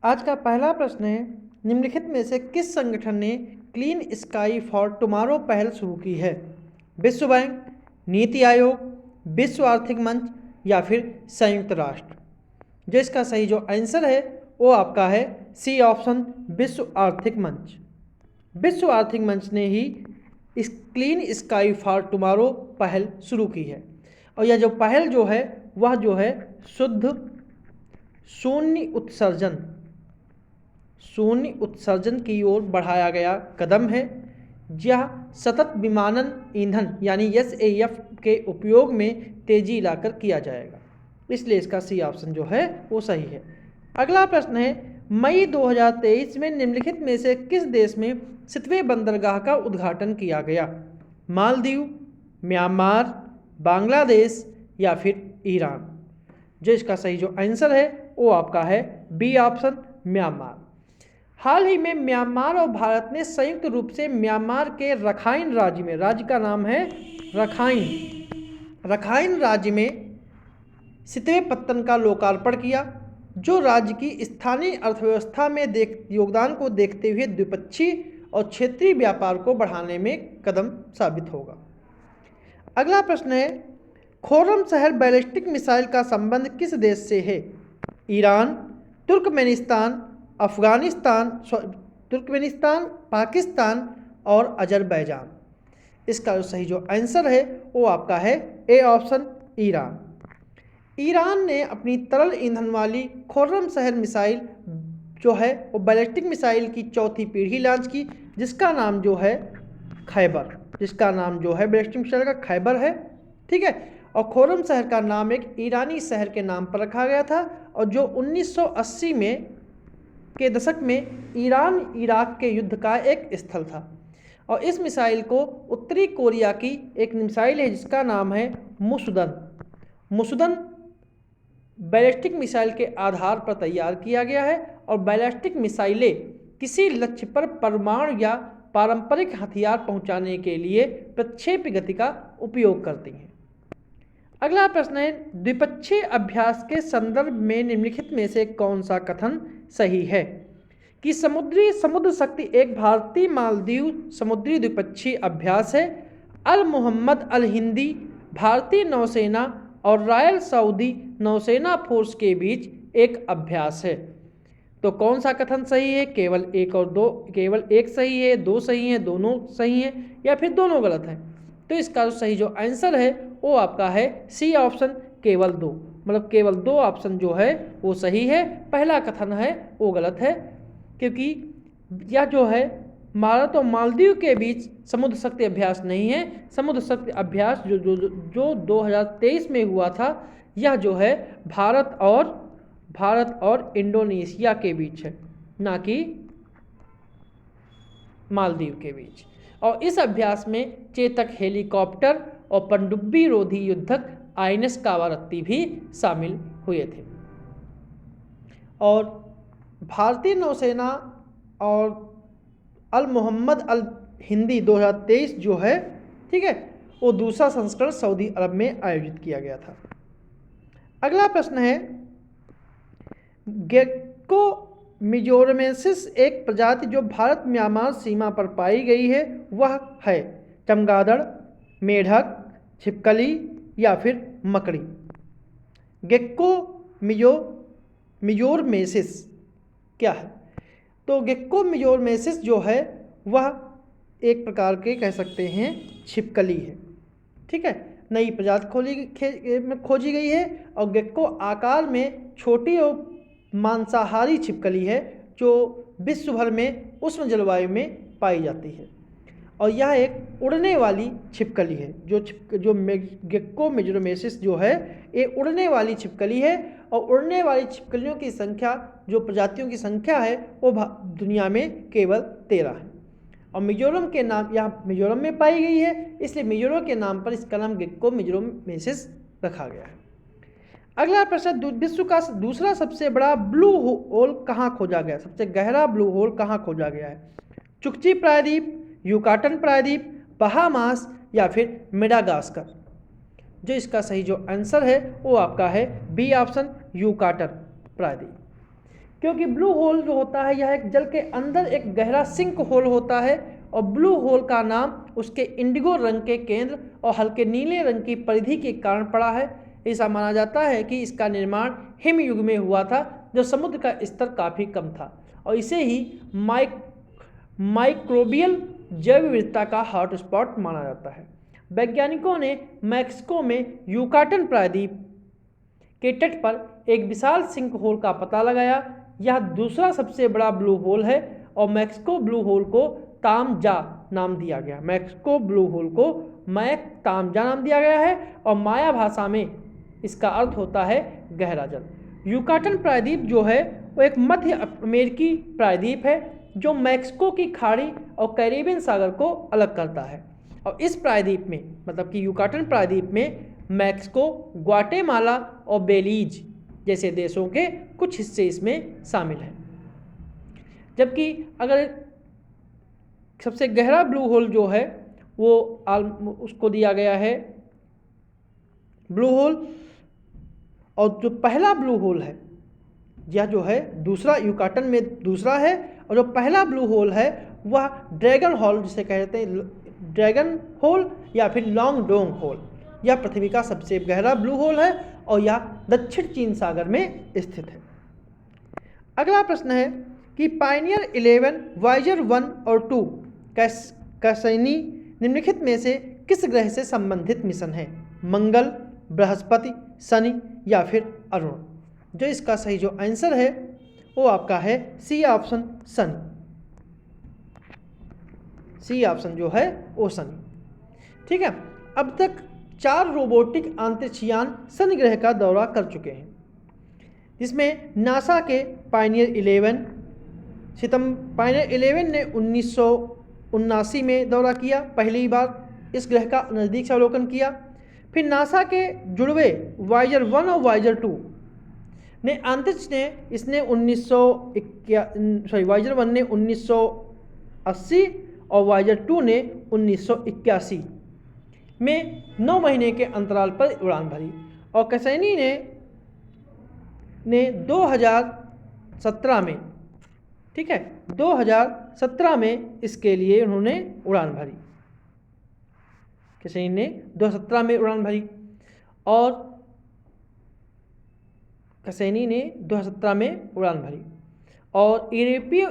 आज का पहला प्रश्न है, निम्नलिखित में से किस संगठन ने क्लीन स्काई फॉर टुमारो पहल शुरू की है? विश्व बैंक, नीति आयोग, विश्व आर्थिक मंच या फिर संयुक्त राष्ट्र? जो इसका सही जो आंसर है वो आपका है सी ऑप्शन, विश्व आर्थिक मंच। विश्व आर्थिक मंच ने ही इस क्लीन स्काई फॉर टुमारो पहल शुरू की है। और यह जो पहल जो है वह जो है शुद्ध शून्य उत्सर्जन की ओर बढ़ाया गया कदम है। यह सतत विमानन ईंधन यानी SAF के उपयोग में तेजी लाकर किया जाएगा, इसलिए इसका सी ऑप्शन जो है वो सही है। अगला प्रश्न है, मई 2023 में निम्नलिखित में से किस देश में 7वें बंदरगाह का उद्घाटन किया गया? मालदीव, म्यांमार, बांग्लादेश या फिर ईरान? जो इसका सही जो आंसर है वो आपका है बी ऑप्शन, म्यांमार। हाल ही में म्यांमार और भारत ने संयुक्त रूप से म्यांमार के रखाइन राज्य में, राज्य का नाम है रखाइन राज्य में 7वें पत्तन का लोकार्पण किया, जो राज्य की स्थानीय अर्थव्यवस्था में योगदान को देखते हुए द्विपक्षीय और क्षेत्रीय व्यापार को बढ़ाने में कदम साबित होगा। अगला प्रश्न है, खोरम शहर बैलिस्टिक मिसाइल का संबंध किस देश से है? ईरान, तुर्कमेनिस्तान, तुर्कमेनिस्तान, पाकिस्तान और अजरबैजान? इसका जो सही जो आंसर है वो आपका है ए ऑप्शन, ईरान। ईरान ने अपनी तरल ईंधन वाली खोर्रम शहर मिसाइल जो है वो बैलिस्टिक मिसाइल की चौथी पीढ़ी लॉन्च की, जिसका नाम जो है बैलिस्टिक मिसाइल का खैबर है। ठीक है, और खोरम शहर का नाम एक ईरानी शहर के नाम पर रखा गया था, और जो 1980 के दशक में ईरान इराक के युद्ध का एक स्थल था। और इस मिसाइल को उत्तरी कोरिया की एक मिसाइल है जिसका नाम है मुसुदन बैलिस्टिक मिसाइल के आधार पर तैयार किया गया है। और बैलिस्टिक मिसाइलें किसी लक्ष्य पर परमाणु या पारंपरिक हथियार पहुंचाने के लिए प्रक्षेप्य गति का उपयोग करती हैं। अगला प्रश्न है, द्विपक्षीय अभ्यास के संदर्भ में निम्नलिखित में से कौन सा कथन सही है? कि समुद्र शक्ति एक भारतीय मालदीव समुद्री द्विपक्षीय अभ्यास है। अल मोहम्मद अल हिंदी भारतीय नौसेना और रॉयल सऊदी नौसेना फोर्स के बीच एक अभ्यास है। तो कौन सा कथन सही है? केवल एक सही है, दो सही है, दोनों सही है या फिर दोनों गलत हैं? तो इसका सही जो आंसर है वो आपका है सी ऑप्शन, केवल दो। मतलब केवल दो ऑप्शन जो है वो सही है, पहला कथन है वो गलत है, क्योंकि यह जो है भारत और मालदीव के बीच समुद्र शक्ति अभ्यास नहीं है। समुद्र शक्ति अभ्यास जो 2023 में हुआ था, यह जो है भारत और इंडोनेशिया के बीच है, ना कि मालदीव के बीच। और इस अभ्यास में चेतक हेलीकॉप्टर और पनडुब्बी रोधी युद्धक INS कावारत्ती भी शामिल हुए थे। और भारतीय नौसेना और अल मोहम्मद अल हिंदी 2023 जो है, ठीक है, वो दूसरा संस्करण सऊदी अरब में आयोजित किया गया था। अगला प्रश्न है, गेक्को मिजोरमेसिस एक प्रजाति जो भारत म्यांमार सीमा पर पाई गई है वह है चमगादड़, मेढक, छिपकली या फिर मकड़ी? गेक्को मिजोरमेसिस क्या है? तो गेक्को मिजोरमेसिस जो है वह एक प्रकार के कह सकते हैं छिपकली है। ठीक है, नई प्रजाति खोजी गई है। और गेक्को आकार में छोटी और मांसाहारी छिपकली है जो विश्व भर में उष्ण जलवायु में पाई जाती है। और यह एक उड़ने वाली छिपकली है। जो गेक्को मिजोरमेसिस जो है ये उड़ने वाली छिपकली है। और उड़ने वाली छिपकलियों की संख्या, जो प्रजातियों की संख्या है, वो दुनिया में केवल 13 है। और मिजोरम के नाम, यहाँ मिजोरम में पाई गई है, इसलिए मिजोरम के नाम पर इसका नाम गेक्को मिजोरमेसिस रखा गया है। अगला प्रश्न, विश्व का दूसरा सबसे बड़ा ब्लू होल कहाँ खोजा गया? सबसे गहरा ब्लू होल कहाँ खोजा गया है? चुकची प्रायद्वीप, युकाटन प्रायद्वीप, बहामास या फिर मेडागास्कर? जो इसका सही जो आंसर है वो आपका है बी ऑप्शन, युकाटन प्रायद्वीप। क्योंकि ब्लू होल जो होता है यह एक जल के अंदर एक गहरा सिंक होल होता है और ब्लू होल का नाम उसके इंडिगो रंग के केंद्र और हल्के नीले रंग की परिधि के कारण पड़ा है। ऐसा माना जाता है कि इसका निर्माण हिम युग में हुआ था जब समुद्र का स्तर काफ़ी कम था और इसे ही माइक्रोबियल जैव विविधता का हॉटस्पॉट माना जाता है। वैज्ञानिकों ने मैक्सिको में युकाटन प्रायद्वीप के तट पर एक विशाल सिंक होल का पता लगाया। यह दूसरा सबसे बड़ा ब्लू होल है और मैक्सिको ब्लू होल को तामजा नाम दिया गया। मैक्सिको ब्लू होल को तामजा नाम दिया गया है और माया भाषा में इसका अर्थ होता है गहरा जल। युकाटन प्रायद्वीप जो है वो एक मध्य अमेरिकी प्रायद्वीप है जो मैक्सिको की खाड़ी और कैरिबियन सागर को अलग करता है और इस प्रायद्वीप में मतलब कि युकाटन प्रायद्वीप में मैक्सिको, ग्वाटेमाला और बेलीज जैसे देशों के कुछ हिस्से इसमें शामिल हैं। जबकि अगर सबसे गहरा ब्लू होल जो है वो उसको दिया गया है ब्लू होल, और जो पहला ब्लू होल है यह जो है दूसरा युकाटन में दूसरा है और जो पहला ब्लू होल है वह ड्रैगन होल जिसे कहते हैं ड्रैगन होल या फिर लॉन्ग डोंग होल। यह पृथ्वी का सबसे गहरा ब्लू होल है और यह दक्षिण चीन सागर में स्थित है। अगला प्रश्न है कि पायनियर 11, वाइजर 1 और 2 कैसैनी निम्नलिखित में से किस ग्रह से संबंधित मिशन है? मंगल, बृहस्पति, शनि या फिर अरुण। जो इसका सही जो आंसर है वो आपका है C option Shani. C option जो है वो शनि। ठीक है, अब तक 4 रोबोटिक अंतरिक्षयान शनि ग्रह का दौरा कर चुके हैं, जिसमें नासा के पायनियर 11 ने 1979 में दौरा किया, पहली बार इस ग्रह का नज़दीक से अवलोकन किया। फिर नासा के जुड़वे वाइजर 1 और वाइजर 2 ने अंतरिक्ष ने इसने वाइजर 1 ने 1980 और वाइजर 2 ने 1981 में 9 महीने के अंतराल पर उड़ान भरी और कैसैनी ने 2017 में, ठीक है, 2017 में इसके लिए उन्होंने उड़ान भरी। कैसैनी ने 2017 में उड़ान भरी और कैसैनी ने 2017 में उड़ान भरी और यूरोपीय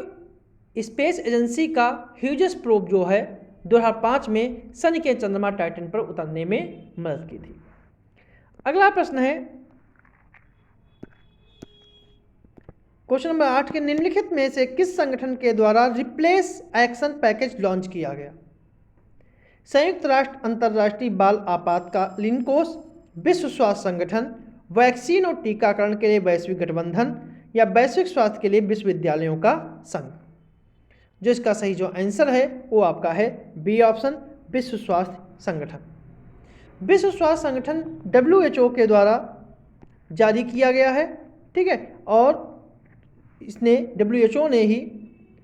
स्पेस एजेंसी का ह्यूजेस प्रोब जो है 2005 में शनि के चंद्रमा टाइटन पर उतरने में मदद की थी। अगला प्रश्न है क्वेश्चन नंबर 8 के निम्नलिखित में से किस संगठन के द्वारा रिप्लेस एक्शन पैकेज लॉन्च किया गया? संयुक्त राष्ट्र अंतर्राष्ट्रीय बाल आपातकालीन कोष, विश्व स्वास्थ्य संगठन, वैक्सीन और टीकाकरण के लिए वैश्विक गठबंधन या वैश्विक स्वास्थ्य के लिए विश्वविद्यालयों का संघ। जो इसका सही जो आंसर है वो आपका है बी ऑप्शन, विश्व स्वास्थ्य संगठन। विश्व स्वास्थ्य संगठन WHO के द्वारा जारी किया गया है, ठीक है, और इसने WHO ने ही,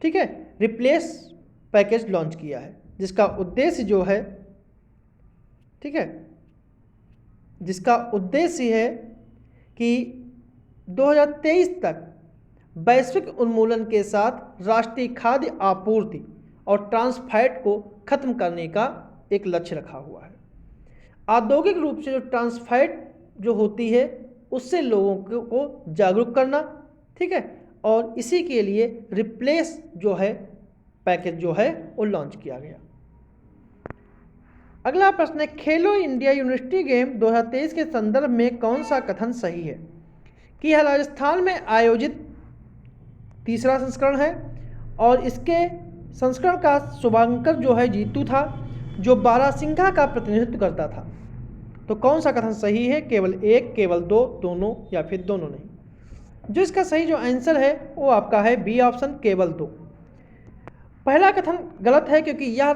ठीक है, रिप्लेस पैकेज लॉन्च किया है, जिसका उद्देश्य जो है, ठीक है, जिसका उद्देश्य है कि 2023 तक वैश्विक उन्मूलन के साथ राष्ट्रीय खाद्य आपूर्ति और ट्रांसफैट को खत्म करने का एक लक्ष्य रखा हुआ है। औद्योगिक रूप से जो ट्रांसफैट जो होती है उससे लोगों को जागरूक करना, ठीक है, और इसी के लिए रिप्लेस जो है पैकेज जो है वो लॉन्च किया गया। अगला प्रश्न है खेलो इंडिया यूनिवर्सिटी गेम 2023 के संदर्भ में कौन सा कथन सही है? कि यह राजस्थान में आयोजित तीसरा संस्करण है और इसके संस्करण का शुभांकर जो है जीतू था, जो बारासिंघा का प्रतिनिधित्व करता था। तो कौन सा कथन सही है? केवल एक, केवल दो, दोनों या फिर दोनों नहीं। जो इसका सही जो आंसर है वो आपका है बी ऑप्शन, केवल दो। पहला कथन गलत है क्योंकि यह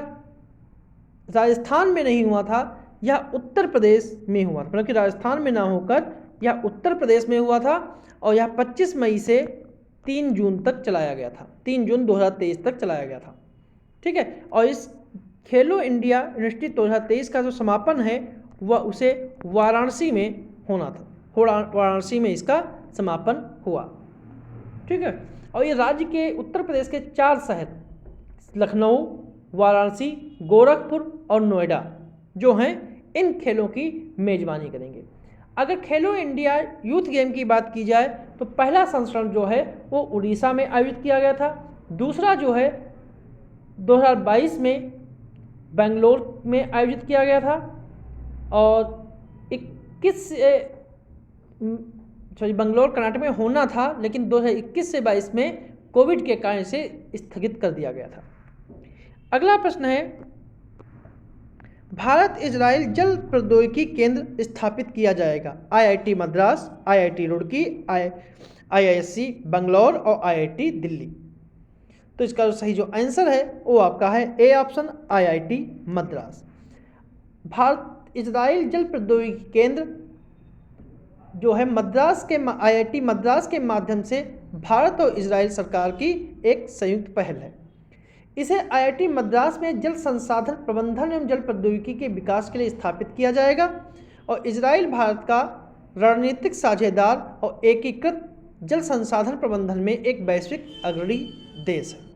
राजस्थान में नहीं हुआ था, यह उत्तर प्रदेश में हुआ था, बल्कि राजस्थान में ना होकर यह उत्तर प्रदेश में हुआ था और यह 25 मई से 3 जून तक चलाया गया था, 3 जून 2023 तक चलाया गया था, ठीक है। और इस खेलो इंडिया यूनिवर्सिटी 2023 का जो समापन है वह उसे वाराणसी में होना था, वाराणसी में इसका समापन हुआ। ठीक है। और ये राज्य के उत्तर प्रदेश के 4 शहर लखनऊ, वाराणसी, गोरखपुर और नोएडा जो हैं इन खेलों की मेजबानी करेंगे। अगर खेलो इंडिया यूथ गेम की बात की जाए तो पहला संस्करण जो है वो उड़ीसा में आयोजित किया गया था। दूसरा जो है 2022 में बेंगलोर में आयोजित किया गया था और 21 बेंगलोर कर्नाटक में होना था, लेकिन 2021 से 22 में कोविड के कारण से स्थगित कर दिया गया था। अगला प्रश्न है, भारत इजराइल जल प्रौद्योगिकी केंद्र स्थापित किया जाएगा। IIT Madras, IIT Roorkee, IISc Bangalore और IIT दिल्ली। तो इसका सही जो आंसर है वो आपका है A option, IIT Madras. Bharat Israel जल प्रौद्योगिकी केंद्र जो है मद्रास के IIT मद्रास के माध्यम से भारत और इजराइल सरकार की एक संयुक्त पहल है। इसे IIT मद्रास में जल संसाधन प्रबंधन एवं जल प्रौद्योगिकी के विकास के लिए स्थापित किया जाएगा और इजराइल भारत का रणनीतिक साझेदार और एकीकृत जल संसाधन प्रबंधन में एक वैश्विक अग्रणी देश है।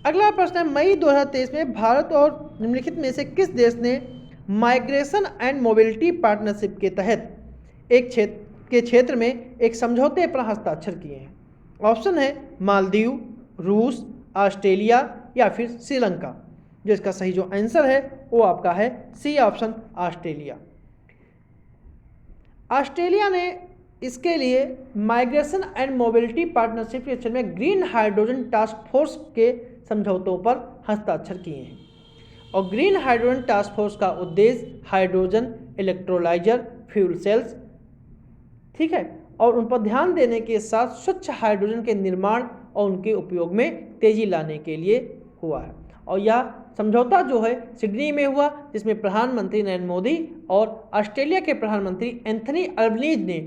अगला प्रश्न है, मई 2023 में भारत और निम्नलिखित में से किस देश ने माइग्रेशन एंड मोबिलिटी पार्टनरशिप के तहत एक क्षेत्र में एक समझौते पर हस्ताक्षर किए हैं। ऑप्शन है मालदीव, रूस, ऑस्ट्रेलिया या फिर श्रीलंका। जिसका सही जो आंसर है वो आपका है सी ऑप्शन, ऑस्ट्रेलिया। ऑस्ट्रेलिया ने इसके लिए माइग्रेशन एंड मोबिलिटी पार्टनरशिप के क्षेत्र में ग्रीन हाइड्रोजन टास्क फोर्स के समझौतों पर हस्ताक्षर किए हैं और ग्रीन हाइड्रोजन टास्क फोर्स का उद्देश्य हाइड्रोजन इलेक्ट्रोलाइजर, फ्यूल सेल्स, ठीक है, और उन पर ध्यान देने के साथ स्वच्छ हाइड्रोजन के निर्माण और उनके उपयोग में तेजी लाने के लिए हुआ है। और यह समझौता जो है सिडनी में हुआ, जिसमें प्रधानमंत्री नरेंद्र मोदी और ऑस्ट्रेलिया के प्रधानमंत्री एंथनी अल्बनीज ने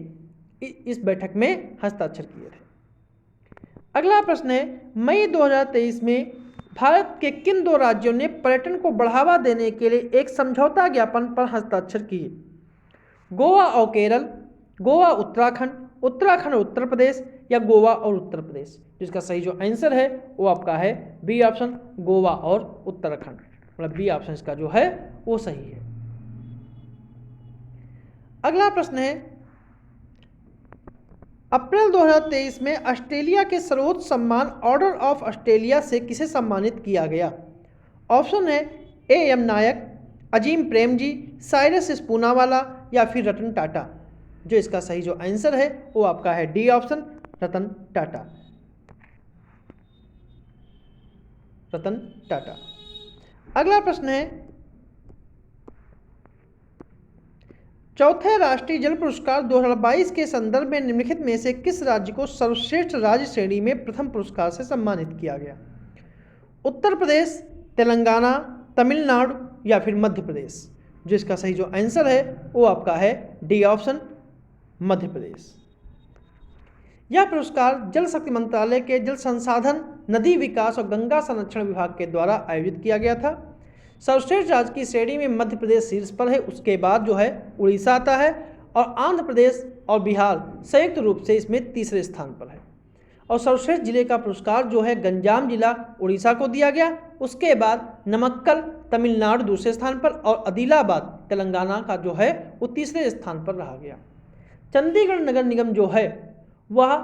इस बैठक में हस्ताक्षर किए थे। अगला प्रश्न है, मई 2023 में भारत के किन 2 राज्यों ने पर्यटन को बढ़ावा देने के लिए एक समझौता ज्ञापन पर हस्ताक्षर किए? गोवा और केरल, गोवा उत्तराखंड, उत्तराखंड और उत्तर प्रदेश या गोवा और उत्तर प्रदेश। जिसका सही जो आंसर है वो आपका है बी ऑप्शन, गोवा और उत्तराखंड। मतलब बी ऑप्शन इसका जो है वो सही है। अगला प्रश्न है, अप्रैल 2023 में ऑस्ट्रेलिया के सर्वोच्च सम्मान ऑर्डर ऑफ ऑस्ट्रेलिया से किसे सम्मानित किया गया? ऑप्शन है AM नायक, अजीम प्रेमजी, साइरस पूनावाला या फिर रतन टाटा। जो इसका सही जो आंसर है वो आपका है डी ऑप्शन, रतन टाटा। रतन टाटा। अगला प्रश्न है, चौथे राष्ट्रीय जल पुरस्कार 2022 के संदर्भ में निम्नलिखित में से किस राज्य को सर्वश्रेष्ठ राज्य श्रेणी में प्रथम पुरस्कार से सम्मानित किया गया? उत्तर प्रदेश, तेलंगाना, तमिलनाडु या फिर मध्य प्रदेश। जिसका सही जो आंसर है वो आपका है डी ऑप्शन, मध्य प्रदेश। यह पुरस्कार जल शक्ति मंत्रालय के जल संसाधन, नदी विकास और गंगा संरक्षण विभाग के द्वारा आयोजित किया गया था। सर्वश्रेष्ठ राज्य की श्रेणी में मध्य प्रदेश शीर्ष पर है, उसके बाद जो है उड़ीसा आता है और आंध्र प्रदेश और बिहार संयुक्त रूप से इसमें तीसरे स्थान पर है। और सर्वश्रेष्ठ जिले का पुरस्कार जो है गंजाम जिला उड़ीसा को दिया गया, उसके बाद नमक्कल तमिलनाडु दूसरे स्थान पर और आदिलाबाद तेलंगाना का जो है वो तीसरे स्थान पर रहा गया। चंडीगढ़ नगर निगम जो है वह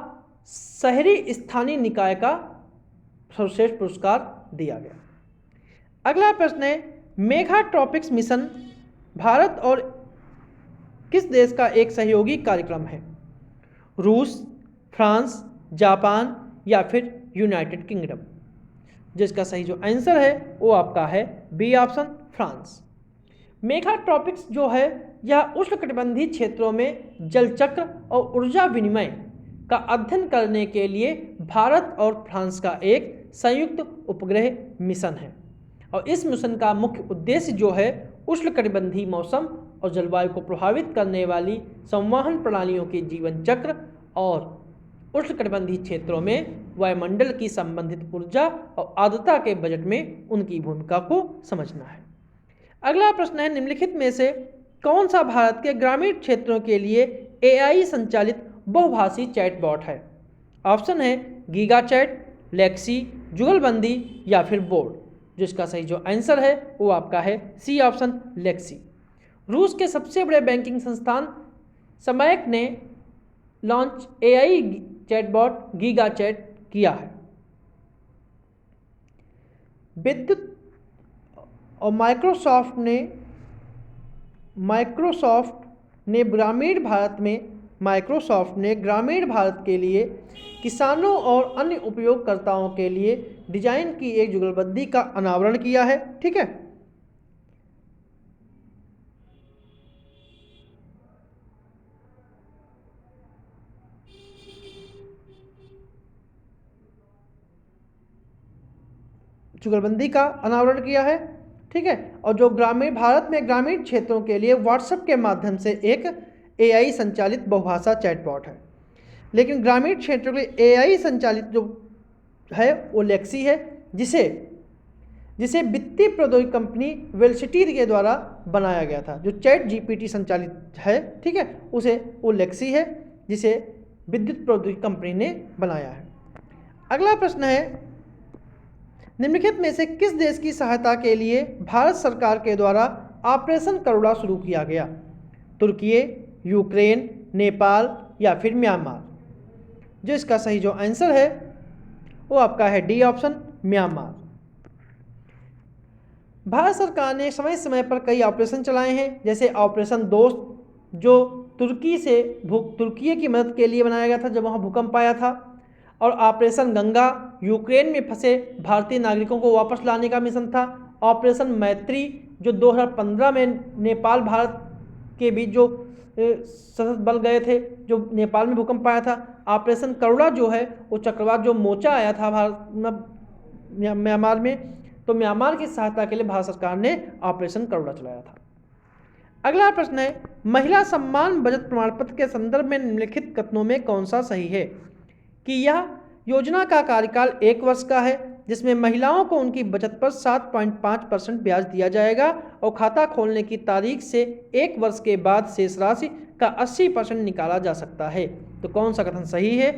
शहरी स्थानीय निकाय का सर्वश्रेष्ठ पुरस्कार दिया गया। अगला प्रश्न है, मेगा ट्रॉपिक्स मिशन भारत और किस देश का एक सहयोगी कार्यक्रम है? रूस, फ्रांस, जापान या फिर यूनाइटेड किंगडम। जिसका सही जो आंसर है वो आपका है B option, France. Mega tropics जो है यह उष्णकटिबंधीय क्षेत्रों में जल चक्र और ऊर्जा विनिमय का अध्ययन करने के लिए भारत और फ्रांस का एक संयुक्त उपग्रह मिशन है और इस मिशन का मुख्य उद्देश्य जो है उष्णकटिबंधीय मौसम और जलवायु को प्रभावित करने वाली संवहन प्रणालियों के जीवन चक्र और उष्णकटिबंधीय क्षेत्रों में वायुमंडल की संबंधित ऊर्जा और आर्द्रता के बजट में उनकी भूमिका को समझना है। अगला प्रश्न है, निम्नलिखित में से कौन सा भारत के ग्रामीण क्षेत्रों के लिए AI संचालित बहुभाषी चैटबॉट है? ऑप्शन है गीगाचैट, लेक्सी, जुगलबंदी या फिर बोर्ड, जिसका सही जो आंसर है वो आपका है सी ऑप्शन लेक्सी। रूस के सबसे बड़े बैंकिंग संस्थान समैक ने लॉन्च एआई चैटबॉट गीगाचैट किया है। विद्युत और माइक्रोसॉफ्ट ने ग्रामीण भारत के लिए किसानों और अन्य उपयोगकर्ताओं के लिए डिजाइन की एक जुगलबंदी का अनावरण किया है। ठीक है, जुगलबंदी का अनावरण किया है। ठीक है, और जो ग्रामीण भारत में ग्रामीण क्षेत्रों के लिए व्हाट्सएप के माध्यम से एक एआई संचालित बहुभाषा चैटबॉट है। लेकिन ग्रामीण क्षेत्रों के लिए एआई संचालित जो है वो लेक्सी है, जिसे वित्तीय प्रौद्योगिकी कंपनी वेलसिटी के द्वारा बनाया गया था। जो चैट जीपीटी संचालित है, ठीक है, उसे वो लेक्सी है जिसे विद्युत प्रौद्योगिकी कंपनी ने बनाया है। अगला प्रश्न है, निम्नलिखित में से किस देश की सहायता के लिए भारत सरकार के द्वारा ऑपरेशन करुणा शुरू किया गया? तुर्की, यूक्रेन, नेपाल या फिर म्यांमार? जो इसका सही जो आंसर है वो आपका है डी ऑप्शन म्यांमार। भारत सरकार ने समय समय पर कई ऑपरेशन चलाए हैं, जैसे ऑपरेशन दोस्त जो तुर्की की मदद के लिए बनाया गया था जब वहाँ भूकंप आया था, और ऑपरेशन गंगा यूक्रेन में फंसे भारतीय नागरिकों को वापस लाने का मिशन था। ऑपरेशन मैत्री जो 2015 में नेपाल भारत के बीच जो सशस्त्र बल गए थे जो नेपाल में भूकंप आया था। ऑपरेशन करुणा जो है वो चक्रवात जो मोचा आया था म्यांमार में, तो म्यांमार की सहायता के लिए भारत सरकार ने ऑपरेशन करुणा चलाया था। अगला प्रश्न है, महिला सम्मान बचत प्रमाण पत्र के संदर्भ में निम्नलिखित कथनों में कौन सा सही है? कि यह योजना का कार्यकाल 1 वर्ष का है, जिसमें महिलाओं को उनकी बचत पर 7.5% ब्याज दिया जाएगा और खाता खोलने की तारीख से 1 वर्ष के बाद शेष राशि का 80% निकाला जा सकता है। तो कौन सा कथन सही है?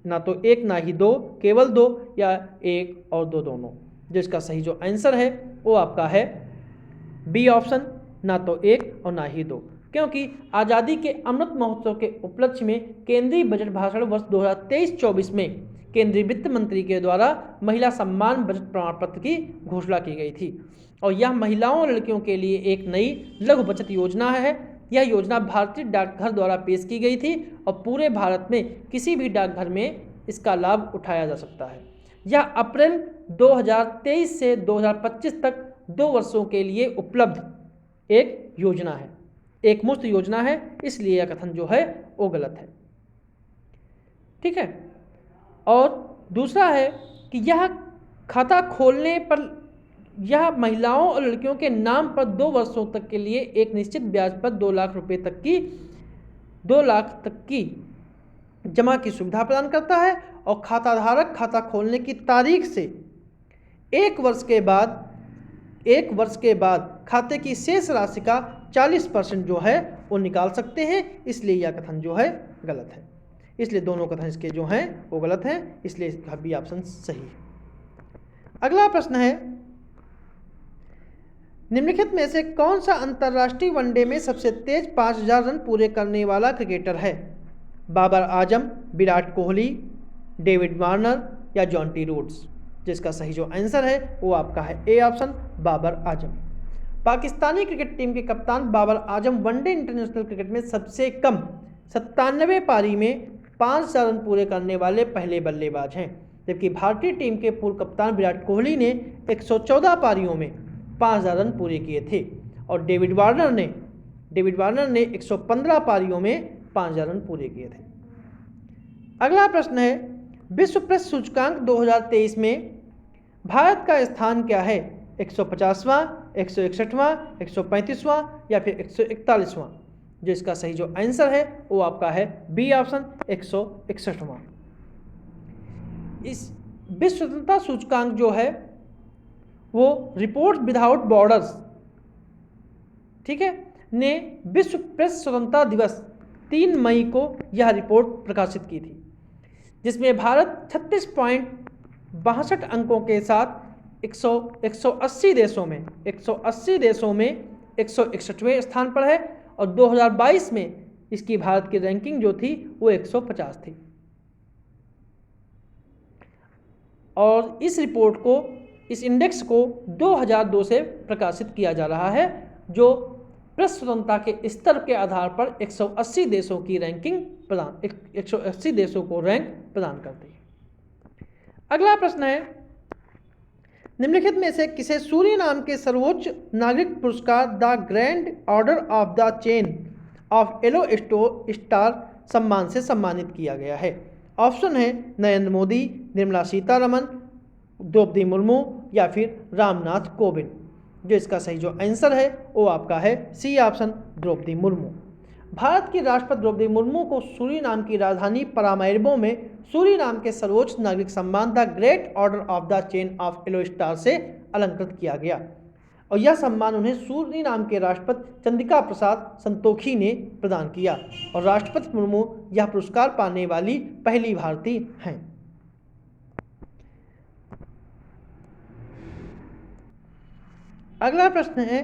ना तो एक ना ही दो, केवल दो, या एक और दो दोनों? जिसका सही जो आंसर है वो आपका है बी ऑप्शन, ना तो एक और ना ही दो, क्योंकि आज़ादी के अमृत महोत्सव के उपलक्ष्य में केंद्रीय बजट भाषण वर्ष 2023-24 में केंद्रीय वित्त मंत्री के द्वारा महिला सम्मान बचत प्रमाण पत्र की घोषणा की गई थी, और यह महिलाओं और लड़कियों के लिए एक नई लघु बचत योजना है। यह योजना भारतीय डाकघर द्वारा पेश की गई थी और पूरे भारत में किसी भी डाकघर में इसका लाभ उठाया जा सकता है। यह अप्रैल 2023 से 2025 तक 2 वर्षों के लिए उपलब्ध एक योजना है, एक मुफ्त योजना है, इसलिए यह कथन जो है वो गलत है। ठीक है, और दूसरा है कि यह खाता खोलने पर यह महिलाओं और लड़कियों के नाम पर 2 वर्षों तक के लिए एक निश्चित ब्याज पर 2 लाख रुपए तक की जमा की सुविधा प्रदान करता है, और खाता धारक खाता खोलने की तारीख से 1 वर्ष के बाद खाते की शेष राशि का 40% जो है वो निकाल सकते हैं, इसलिए यह कथन जो है गलत है। इसलिए दोनों कथन इसके जो हैं वो गलत हैं, इसलिए इसका बी ऑप्शन सही है। अगला प्रश्न है, निम्नलिखित में से कौन सा अंतर्राष्ट्रीय वनडे में सबसे तेज 5000 रन पूरे करने वाला क्रिकेटर है? बाबर आजम, विराट कोहली, डेविड वार्नर या जॉन्टी रूड्स? जिसका सही जो आंसर है वो आपका है A option, Babar Azam. Pakistani cricket team के कप्तान Babar Azam one day international cricket में सबसे कम 97 पारी में 5,000 रन पूरे करने वाले पहले बल्लेबाज हैं, जबकि भारतीय टीम के पूर्व कप्तान विराट कोहली ने 114 पारियों में 5,000 रन पूरे किए थे, और डेविड वार्नर ने 115 पारियों में 5,000 रन पूरे किए थे। अगला प्रश्न है, विश्व प्रेस सूचकांक 2023 में भारत का स्थान क्या है? 150वां, 161वां, 135वां या फिर 141वां? जो इसका सही जो आंसर है वो आपका है बी ऑप्शन, 161वां। इस विश्व स्वतंत्रता सूचकांक जो है वो रिपोर्ट विदाउट बॉर्डर्स, ठीक है, ने विश्व प्रेस स्वतंत्रता दिवस 3 मई को यह रिपोर्ट प्रकाशित की थी, जिसमें भारत 36.62 अंकों के साथ 180 देशों में 161वें स्थान पर है और 2022 में इसकी भारत की रैंकिंग जो थी वो 150 थी। और इस रिपोर्ट को, इस इंडेक्स को 2002 से प्रकाशित किया जा रहा है, जो प्रेस स्वतंत्रता के स्तर के आधार पर 180 देशों की रैंकिंग 180 देशों को रैंक प्रदान करती है। अगला प्रश्न है, निम्नलिखित में से किसे सूरीनाम के सर्वोच्च नागरिक पुरस्कार the grand order of the chain of yellow star सम्मान से सम्मानित किया गया है? ऑप्शन है नरेंद्र मोदी, निर्मला सीतारमण, द्रौपदी मुर्मू या फिर रामनाथ कोविंद। जो इसका सही जो आंसर है वो आपका है सी ऑप्शन, द्रौपदी मुर्मू। भारत की राष्ट्रपति द्रौपदी मुर्मू को सूरीनाम की राजधानी परामाइबो में सूरीनाम के सर्वोच्च नागरिक सम्मान the great order of the chain of yellow star से अलंकृत किया गया और यह सम्मान उन्हें सूरीनाम के राष्ट्रपति चंद्रिका प्रसाद संतोखी ने प्रदान किया और राष्ट्रपति मुर्मू यह पुरस्कार पाने वाली पहली भारतीय हैं। अगला प्रश्न है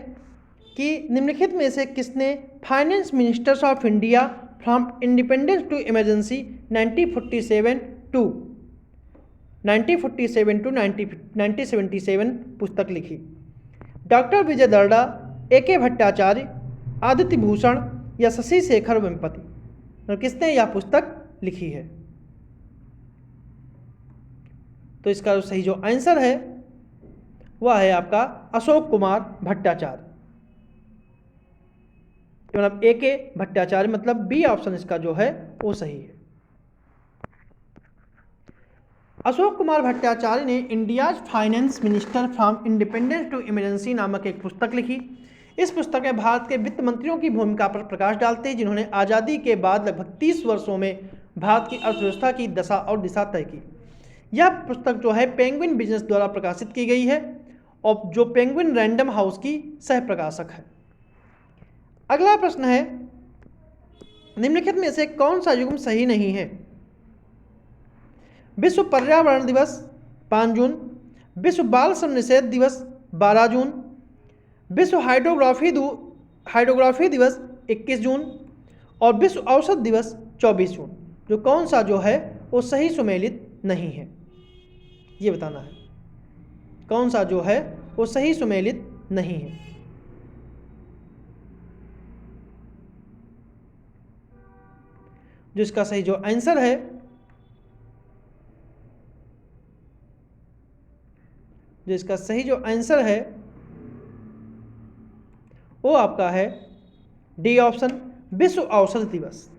कि निम्नलिखित में से किसने finance ministers of India from independence to emergency 1947 to 1977 पुस्तक लिखी? Doctor Vijay Darda, A.K. भट्टाचार्य, आदित्य भूषण या शशि शेखर वेम्पति? और किसने यह पुस्तक लिखी है? तो इसका सही जो आंसर है वह है आपका अशोक कुमार भट्टाचार्य, मतलब A.K. भट्टाचार्य, मतलब बी ऑप्शन इसका जो है वो सही है। अशोक कुमार भट्टाचार्य ने India's finance minister from independence to emergency नामक एक पुस्तक लिखी। इस पुस्तक में भारत के वित्त मंत्रियों की भूमिका पर प्रकाश डालते हैं, जिन्होंने आज़ादी के बाद लगभग 30 वर्षों में भारत की अर्थव्यवस्था की दशा और दिशा तय की। यह पुस्तक जो है पेंगुइन बिजनेस द्वारा प्रकाशित की गई है और जो पेंगुइन रैंडम हाउस की सह प्रकाशक है। अगला प्रश्न है, निम्नलिखित में से कौन सा युग्म सही नहीं है? विश्व पर्यावरण दिवस 5 जून, विश्व बाल श्रम निषेध दिवस 12 जून, विश्व हाइड्रोग्राफी दिवस 21 जून और विश्व औषध दिवस 24 जून। जो कौन सा जो है वो सही सुमेलित नहीं है, ये बताना है। कौन सा जो है वो सही सुमेलित नहीं है? जो इसका सही जो आंसर है वो आपका है डी ऑप्शन, विश्व औषध दिवस।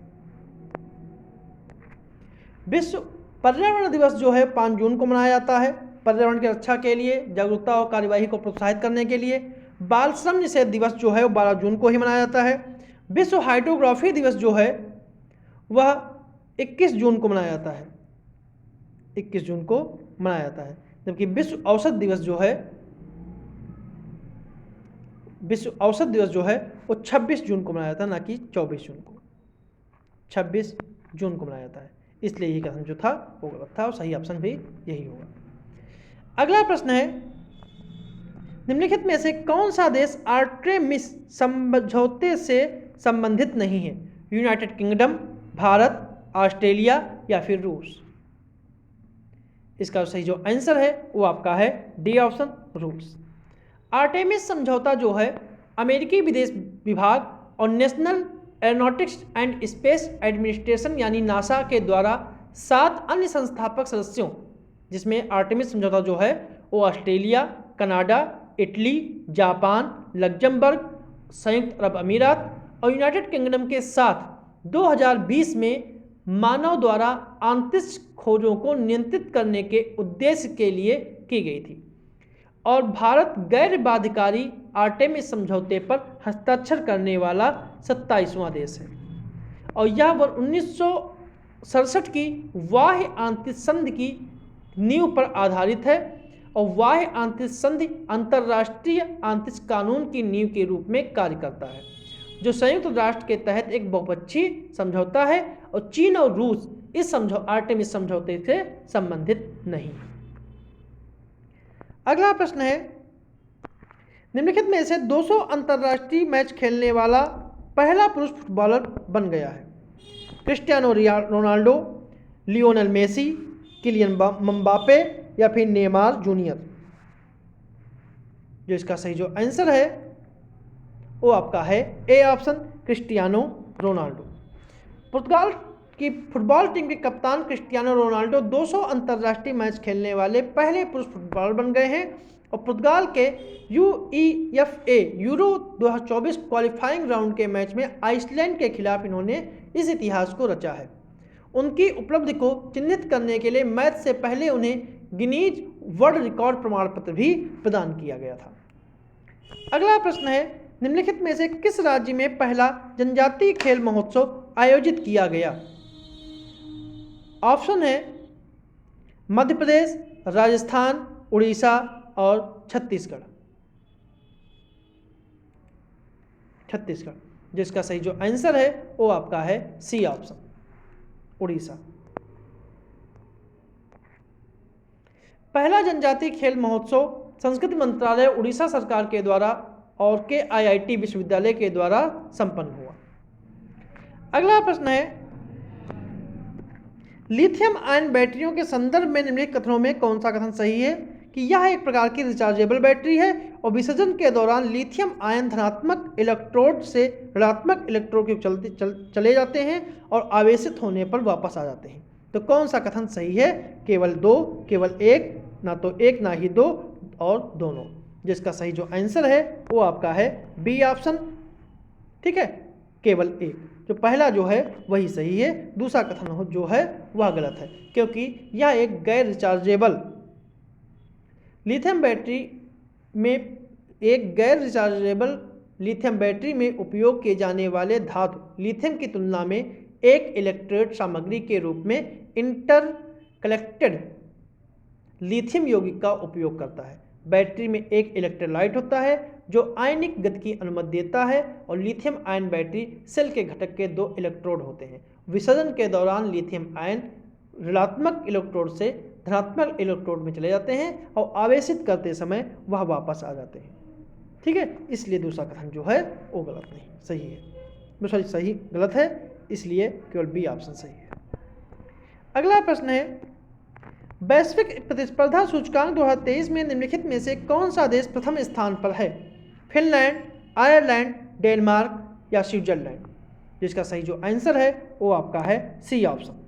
विश्व पर्यावरण दिवस जो है 5 जून को मनाया जाता है पर्यावरण की रक्षा के लिए, जागरूकता और कार्यवाही को प्रोत्साहित करने के लिए। बाल श्रम निषेध दिवस जो है वो 12 जून को ही मनाया जाता है। विश्व हाइड्रोग्राफी दिवस जो है वह 21 जून को मनाया जाता है, 21 जून को मनाया जाता है। जबकि विश्व औषध दिवस जो है वो 26 जून को मनाया जाता है, ना कि 24 जून को। 26 जून को मनाया जाता है, इसलिए यही कथन जो था वो गलत था और सही ऑप्शन भी यही होगा। अगला प्रश्न है, निम्नलिखित में से कौन सा देश आर्टेमिस समझौते से संबंधित नहीं है? यूनाइटेड किंगडम, भारत, ऑस्ट्रेलिया या फिर रूस? इसका सही जो आंसर है वो आपका है डी ऑप्शन, रूस। आर्टेमिस समझौता जो है अमेरिकी विदेश विभाग और national aeronautics and space administration यानी नासा के द्वारा 7 अन्य संस्थापक सदस्यों, जिसमें आर्टेमिस समझौता जो है वो Australia, Canada, Italy, Japan, Luxembourg, संयुक्त अरब अमीरात और यूनाइटेड किंगडम के साथ 2020 में मानव द्वारा अंतरिक्ष खोजों को नियंत्रित करने के उद्देश्य के लिए की गई थी और भारत गैर बाध्यकारी आर्टेमिस समझौते पर हस्ताक्षर करने वाला 27वां देश है और यह वर्ष 1967 की वाह्य अंतरिक्ष संधि की नींव पर आधारित है और वाह्य अंतरिक्ष संधि अंतर्राष्ट्रीय अंतरिक्ष कानून की नींव के रूप में कार्य करता है, जो संयुक्त राष्ट्र के तहत एक बहुपक्षीय समझौता है और चीन और रूस इस आर्टेमिस समझौते से संबंधित नहीं। अगला प्रश्न है, निम्नलिखित में से 200 अंतर्राष्ट्रीय मैच खेलने वाला पहला पुरुष फुटबॉलर बन गया है? Cristiano Ronaldo, Lionel Messi, Kylian Mbappe या फिर नेमार जूनियर? जो इसका सही जो आंसर है वो आपका है ए ऑप्शन, क्रिस्टियानो रोनाल्डो। पुर्तगाल की फुटबॉल टीम के कप्तान क्रिस्टियानो रोनाल्डो 200 अंतर्राष्ट्रीय मैच खेलने वाले पहले पुरुष फुटबॉलर बन गए हैं और पुर्तगाल के UEFA यूरो 2024 क्वालिफाइंग राउंड के मैच में आइसलैंड के खिलाफ इन्होंने इस इतिहास को रचा है। उनकी उपलब्धि को चिन्हित करने के लिए मैच से पहले उन्हें गिनीज वर्ल्ड रिकॉर्ड प्रमाण पत्र भी प्रदान किया गया था। अगला प्रश्न है, निम्नलिखित में से किस राज्य में पहला जनजातीय खेल महोत्सव आयोजित किया गया? ऑप्शन है मध्य प्रदेश, राजस्थान, उड़ीसा और छत्तीसगढ़। जिसका सही जो आंसर है वो आपका है सी ऑप्शन, उड़ीसा। पहला जनजातीय खेल महोत्सव संस्कृति मंत्रालय, उड़ीसा सरकार के द्वारा और के IIT विश्वविद्यालय के द्वारा संपन्न हुआ। अगला प्रश्न है, लिथियम आयन बैटरियों के संदर्भ में निम्नलिखित कथनों में कौन सा कथन सही है? कि यह एक प्रकार की रिचार्जेबल बैटरी है और विसर्जन के दौरान लिथियम आयन धनात्मक इलेक्ट्रोड से ऋणात्मक इलेक्ट्रोड के चले जाते हैं और आवेशित होने पर वापस आ जाते हैं। तो कौन सा कथन सही है? केवल दो, केवल एक, ना तो एक ना ही दो और दोनों। जिसका सही जो आंसर है वो आपका है बी ऑप्शन, ठीक है, केवल एक। जो पहला जो है वही सही है, दूसरा कथन जो है वह गलत है, क्योंकि यह एक गैर रिचार्जेबल लिथियम बैटरी में एक गैर रिचार्जेबल लिथियम बैटरी में उपयोग किए जाने वाले धातु लिथियम की तुलना में एक इलेक्ट्रोड सामग्री के रूप में इंटरकनेक्टेड लिथियम यौगिक का उपयोग करता है। बैटरी में एक इलेक्ट्रोलाइट होता है जो आयनिक गति की अनुमति देता है और लिथियम आयन बैटरी सेल के घटक के 2 इलेक्ट्रोड होते हैं। विसर्जन के दौरान लिथियम आयन ऋणात्मक इलेक्ट्रोड से धनात्मक इलेक्ट्रोड में चले जाते हैं और आवेशित करते समय वह वापस आ जाते हैं, ठीक है। इसलिए दूसरा कथन जो है वो गलत नहीं, सही है, सही गलत है, इसलिए केवल बी ऑप्शन सही है। अगला प्रश्न है, वैश्विक प्रतिस्पर्धा सूचकांक 2023 में निम्नलिखित में से कौन सा देश प्रथम स्थान पर है? फिनलैंड, आयरलैंड, डेनमार्क या स्विट्जरलैंड? जिसका सही जो आंसर है वो आपका है सी ऑप्शन।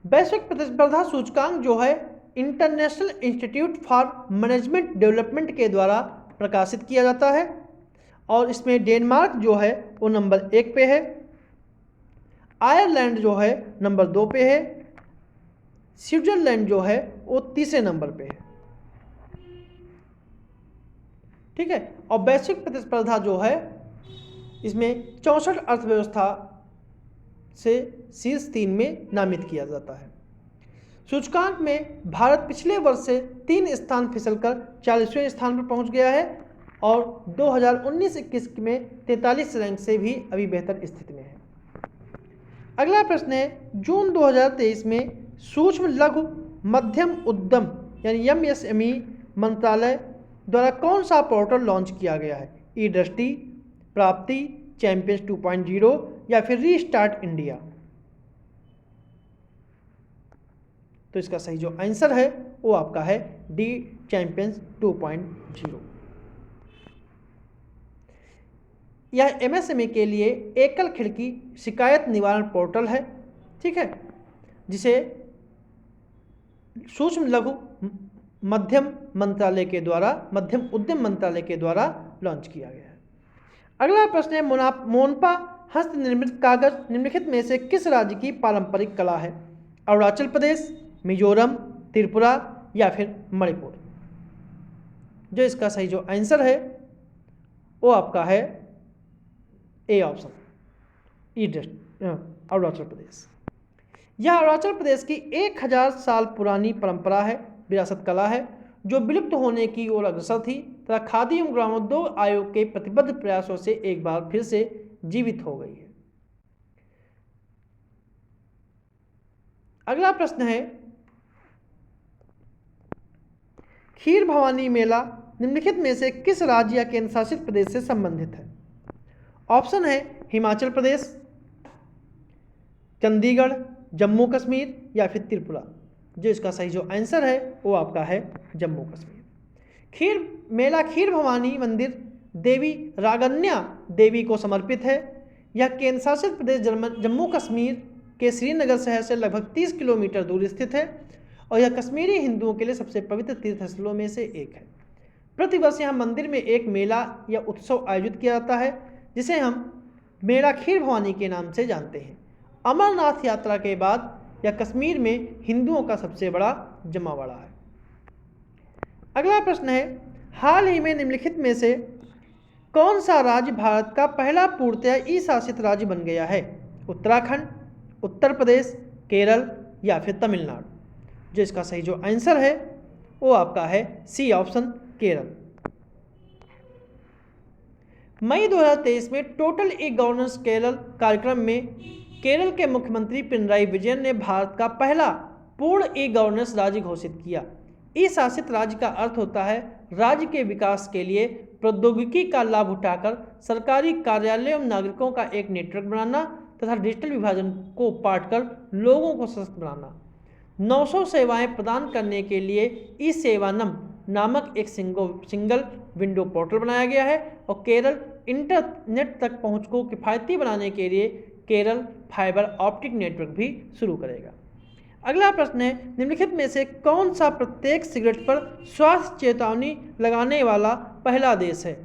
वैश्विक प्रतिस्पर्धा सूचकांक जो है international institute for management development के द्वारा प्रकाशित किया जाता है और इसमें डेनमार्क जो है वो नंबर 1 पे है, आयरलैंड जो है नंबर 2 पे है, स्विट्जरलैंड जो है वो तीसरे नंबर पे है, ठीक है। और वैश्विक प्रतिस्पर्धा जो है इसमें 64 अर्थव्यवस्था से शीर्ष 3 में नामित किया जाता है। सूचकांक में भारत पिछले वर्ष से 3 स्थान फिसलकर 40वें स्थान पर पहुंच गया है और 2019-21 में 43 रैंक से भी अभी बेहतर स्थिति में है। अगला प्रश्न है, जून 2023 में सूक्ष्म लघु मध्यम उद्यम यानी MSME मंत्रालय द्वारा कौन सा पोर्टल लॉन्च किया गया है? ई दृष्टि, प्राप्ति, चैंपियंस 2.0 या फिर रीस्टार्ट इंडिया? तो इसका सही जो आंसर है वो आपका है डी, चैंपियंस 2.0। यह MSME के लिए एकल खिड़की शिकायत निवारण पोर्टल है, ठीक है, जिसे सूक्ष्म लघु मध्यम मंत्रालय के द्वारा, मध्यम उद्यम मंत्रालय के द्वारा लॉन्च किया गया है। अगला प्रश्न है, मोनपा हस्त निर्मित कागज निम्नलिखित में से किस राज्य की पारंपरिक कला है? अरुणाचल प्रदेश, मिजोरम, त्रिपुरा या फिर मणिपुर? जो इसका सही जो आंसर है वो आपका है ए ऑप्शन, अरुणाचल प्रदेश। यह अरुणाचल प्रदेश की 1000 साल पुरानी परंपरा है, विरासत कला है जो विलुप्त होने की ओर अग्रसर थी तथा खादी एवं ग्रामोद्योग आयोग के प्रतिबद्ध प्रयासों से एक बार फिर से जीवित हो गई है। अगला प्रश्न है, खीर भवानी मेला निम्नलिखित में से किस राज्य या केंद्र शासित प्रदेश से संबंधित है? ऑप्शन है हिमाचल प्रदेश, चंडीगढ़, जम्मू कश्मीर या फिर त्रिपुरा। जो इसका सही जो आंसर है वो आपका है जम्मू कश्मीर। खीर भवानी मंदिर देवी रागन्या देवी को समर्पित है। यह केंद्र शासित प्रदेश जम्मू कश्मीर के श्रीनगर शहर से लगभग 30 किलोमीटर दूर स्थित है और यह कश्मीरी हिंदुओं के लिए सबसे पवित्र तीर्थस्थलों में से एक है। प्रतिवर्ष यहाँ मंदिर में एक मेला या उत्सव आयोजित किया जाता है जिसे हम मेला खीर भवानी के नाम से जानते हैं। अमरनाथ यात्रा के बाद यह कश्मीर में हिंदुओं का सबसे बड़ा जमावड़ा है। अगला प्रश्न है, हाल ही में निम्नलिखित में से कौन सा राज्य भारत का पहला पूर्णतः ई शासित राज्य बन गया है? उत्तराखंड, उत्तर प्रदेश, केरल या फिर तमिलनाडु। जो इसका सही जो आंसर है वो आपका है सी ऑप्शन, केरल। मई 2023 में टोटल ई गवर्नेंस केरल कार्यक्रम में केरल के मुख्यमंत्री पिनराई विजयन ने भारत का पहला पूर्ण ई गवर्नेंस राज्य घोषित किया। ई शासित राज्य का अर्थ होता है राज्य के विकास के लिए प्रौद्योगिकी का लाभ उठाकर सरकारी कार्यालयों एवं नागरिकों का एक नेटवर्क बनाना तथा डिजिटल विभाजन को पाटकर लोगों को सशक्त बनाना। 900 सेवाएं प्रदान करने के लिए ई सेवानम नामक एक सिंगल विंडो पोर्टल बनाया गया है और केरल इंटरनेट तक पहुंच को किफ़ायती बनाने के लिए केरल फाइबर ऑप्टिक नेटवर्क भी शुरू करेगा। अगला प्रश्न है, निम्नलिखित में से कौन सा प्रत्येक सिगरेट पर स्वास्थ्य चेतावनी लगाने वाला पहला देश है?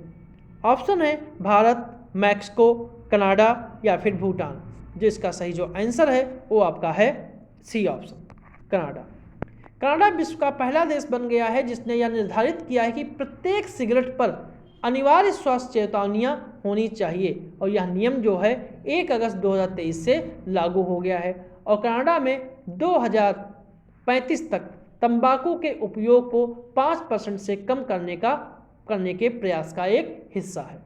ऑप्शन है भारत, मैक्सिको, कनाडा या फिर भूटान। जो इसका सही जो आंसर है वो आपका है सी ऑप्शन, कनाडा। कनाडा विश्व का पहला देश बन गया है जिसने यह निर्धारित किया है कि प्रत्येक सिगरेट पर अनिवार्य स्वास्थ्य चेतावनियाँ होनी चाहिए और यह नियम जो है 1 अगस्त 2023 से लागू हो गया है और कनाडा में 2035 तक तंबाकू के उपयोग को 5% से कम करने के प्रयास का एक हिस्सा है।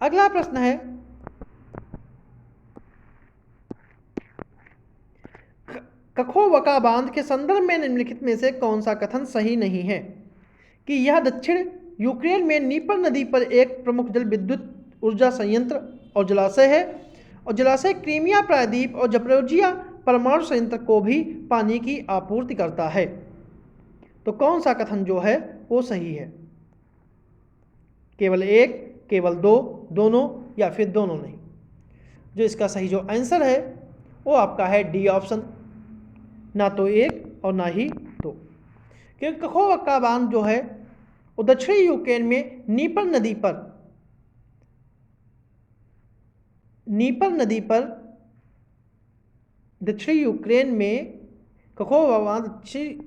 अगला प्रश्न है, कखोवका बांध के संदर्भ में निम्नलिखित में से कौन सा कथन सही नहीं है? कि यह दक्षिण यूक्रेन में नीपर नदी पर एक प्रमुख जल विद्युत ऊर्जा संयंत्र और जलाशय है और जलाशय क्रीमिया प्रायद्वीप और जपरोजिया परमाणु संयंत्र को भी पानी की आपूर्ति करता है। तो कौन सा कथन जो है वो सही है? केवल एक, केवल दो, दोनों या फिर दोनों नहीं। जो इसका सही जो आंसर है वो आपका है डी ऑप्शन, ना तो एक और ना ही दो। क्योंकि कखोवका बांध जो है वो दक्षिणी यूक्रेन में नीपर नदी पर दक्षिणी यूक्रेन में कखोवका बांध दक्षिणी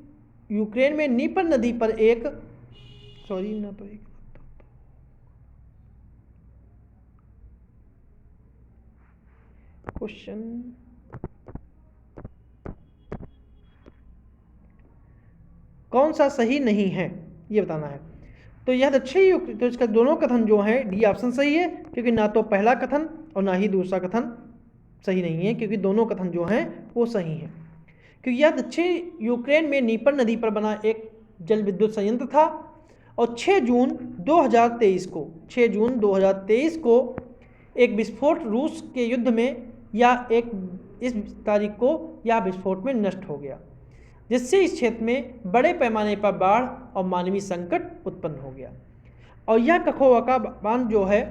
यूक्रेन में नीपर नदी पर एक क्वेश्चन कौन सा सही नहीं है ये बताना है। तो यह दक्षिणी तो इसका दोनों कथन जो है डी ऑप्शन सही है क्योंकि ना तो पहला कथन और ना ही दूसरा कथन सही नहीं है क्योंकि दोनों कथन जो हैं वो सही हैं। क्योंकि यह दक्षिणी यूक्रेन में नीपर नदी पर बना एक जल विद्युत संयंत्र था और 6 जून 2023 को एक विस्फोट रूस के युद्ध में इस तारीख को यह विस्फोट में नष्ट हो गया जिससे इस क्षेत्र में बड़े पैमाने पर बाढ़ और मानवीय संकट उत्पन्न हो गया। और यह कखोवका बांध जो है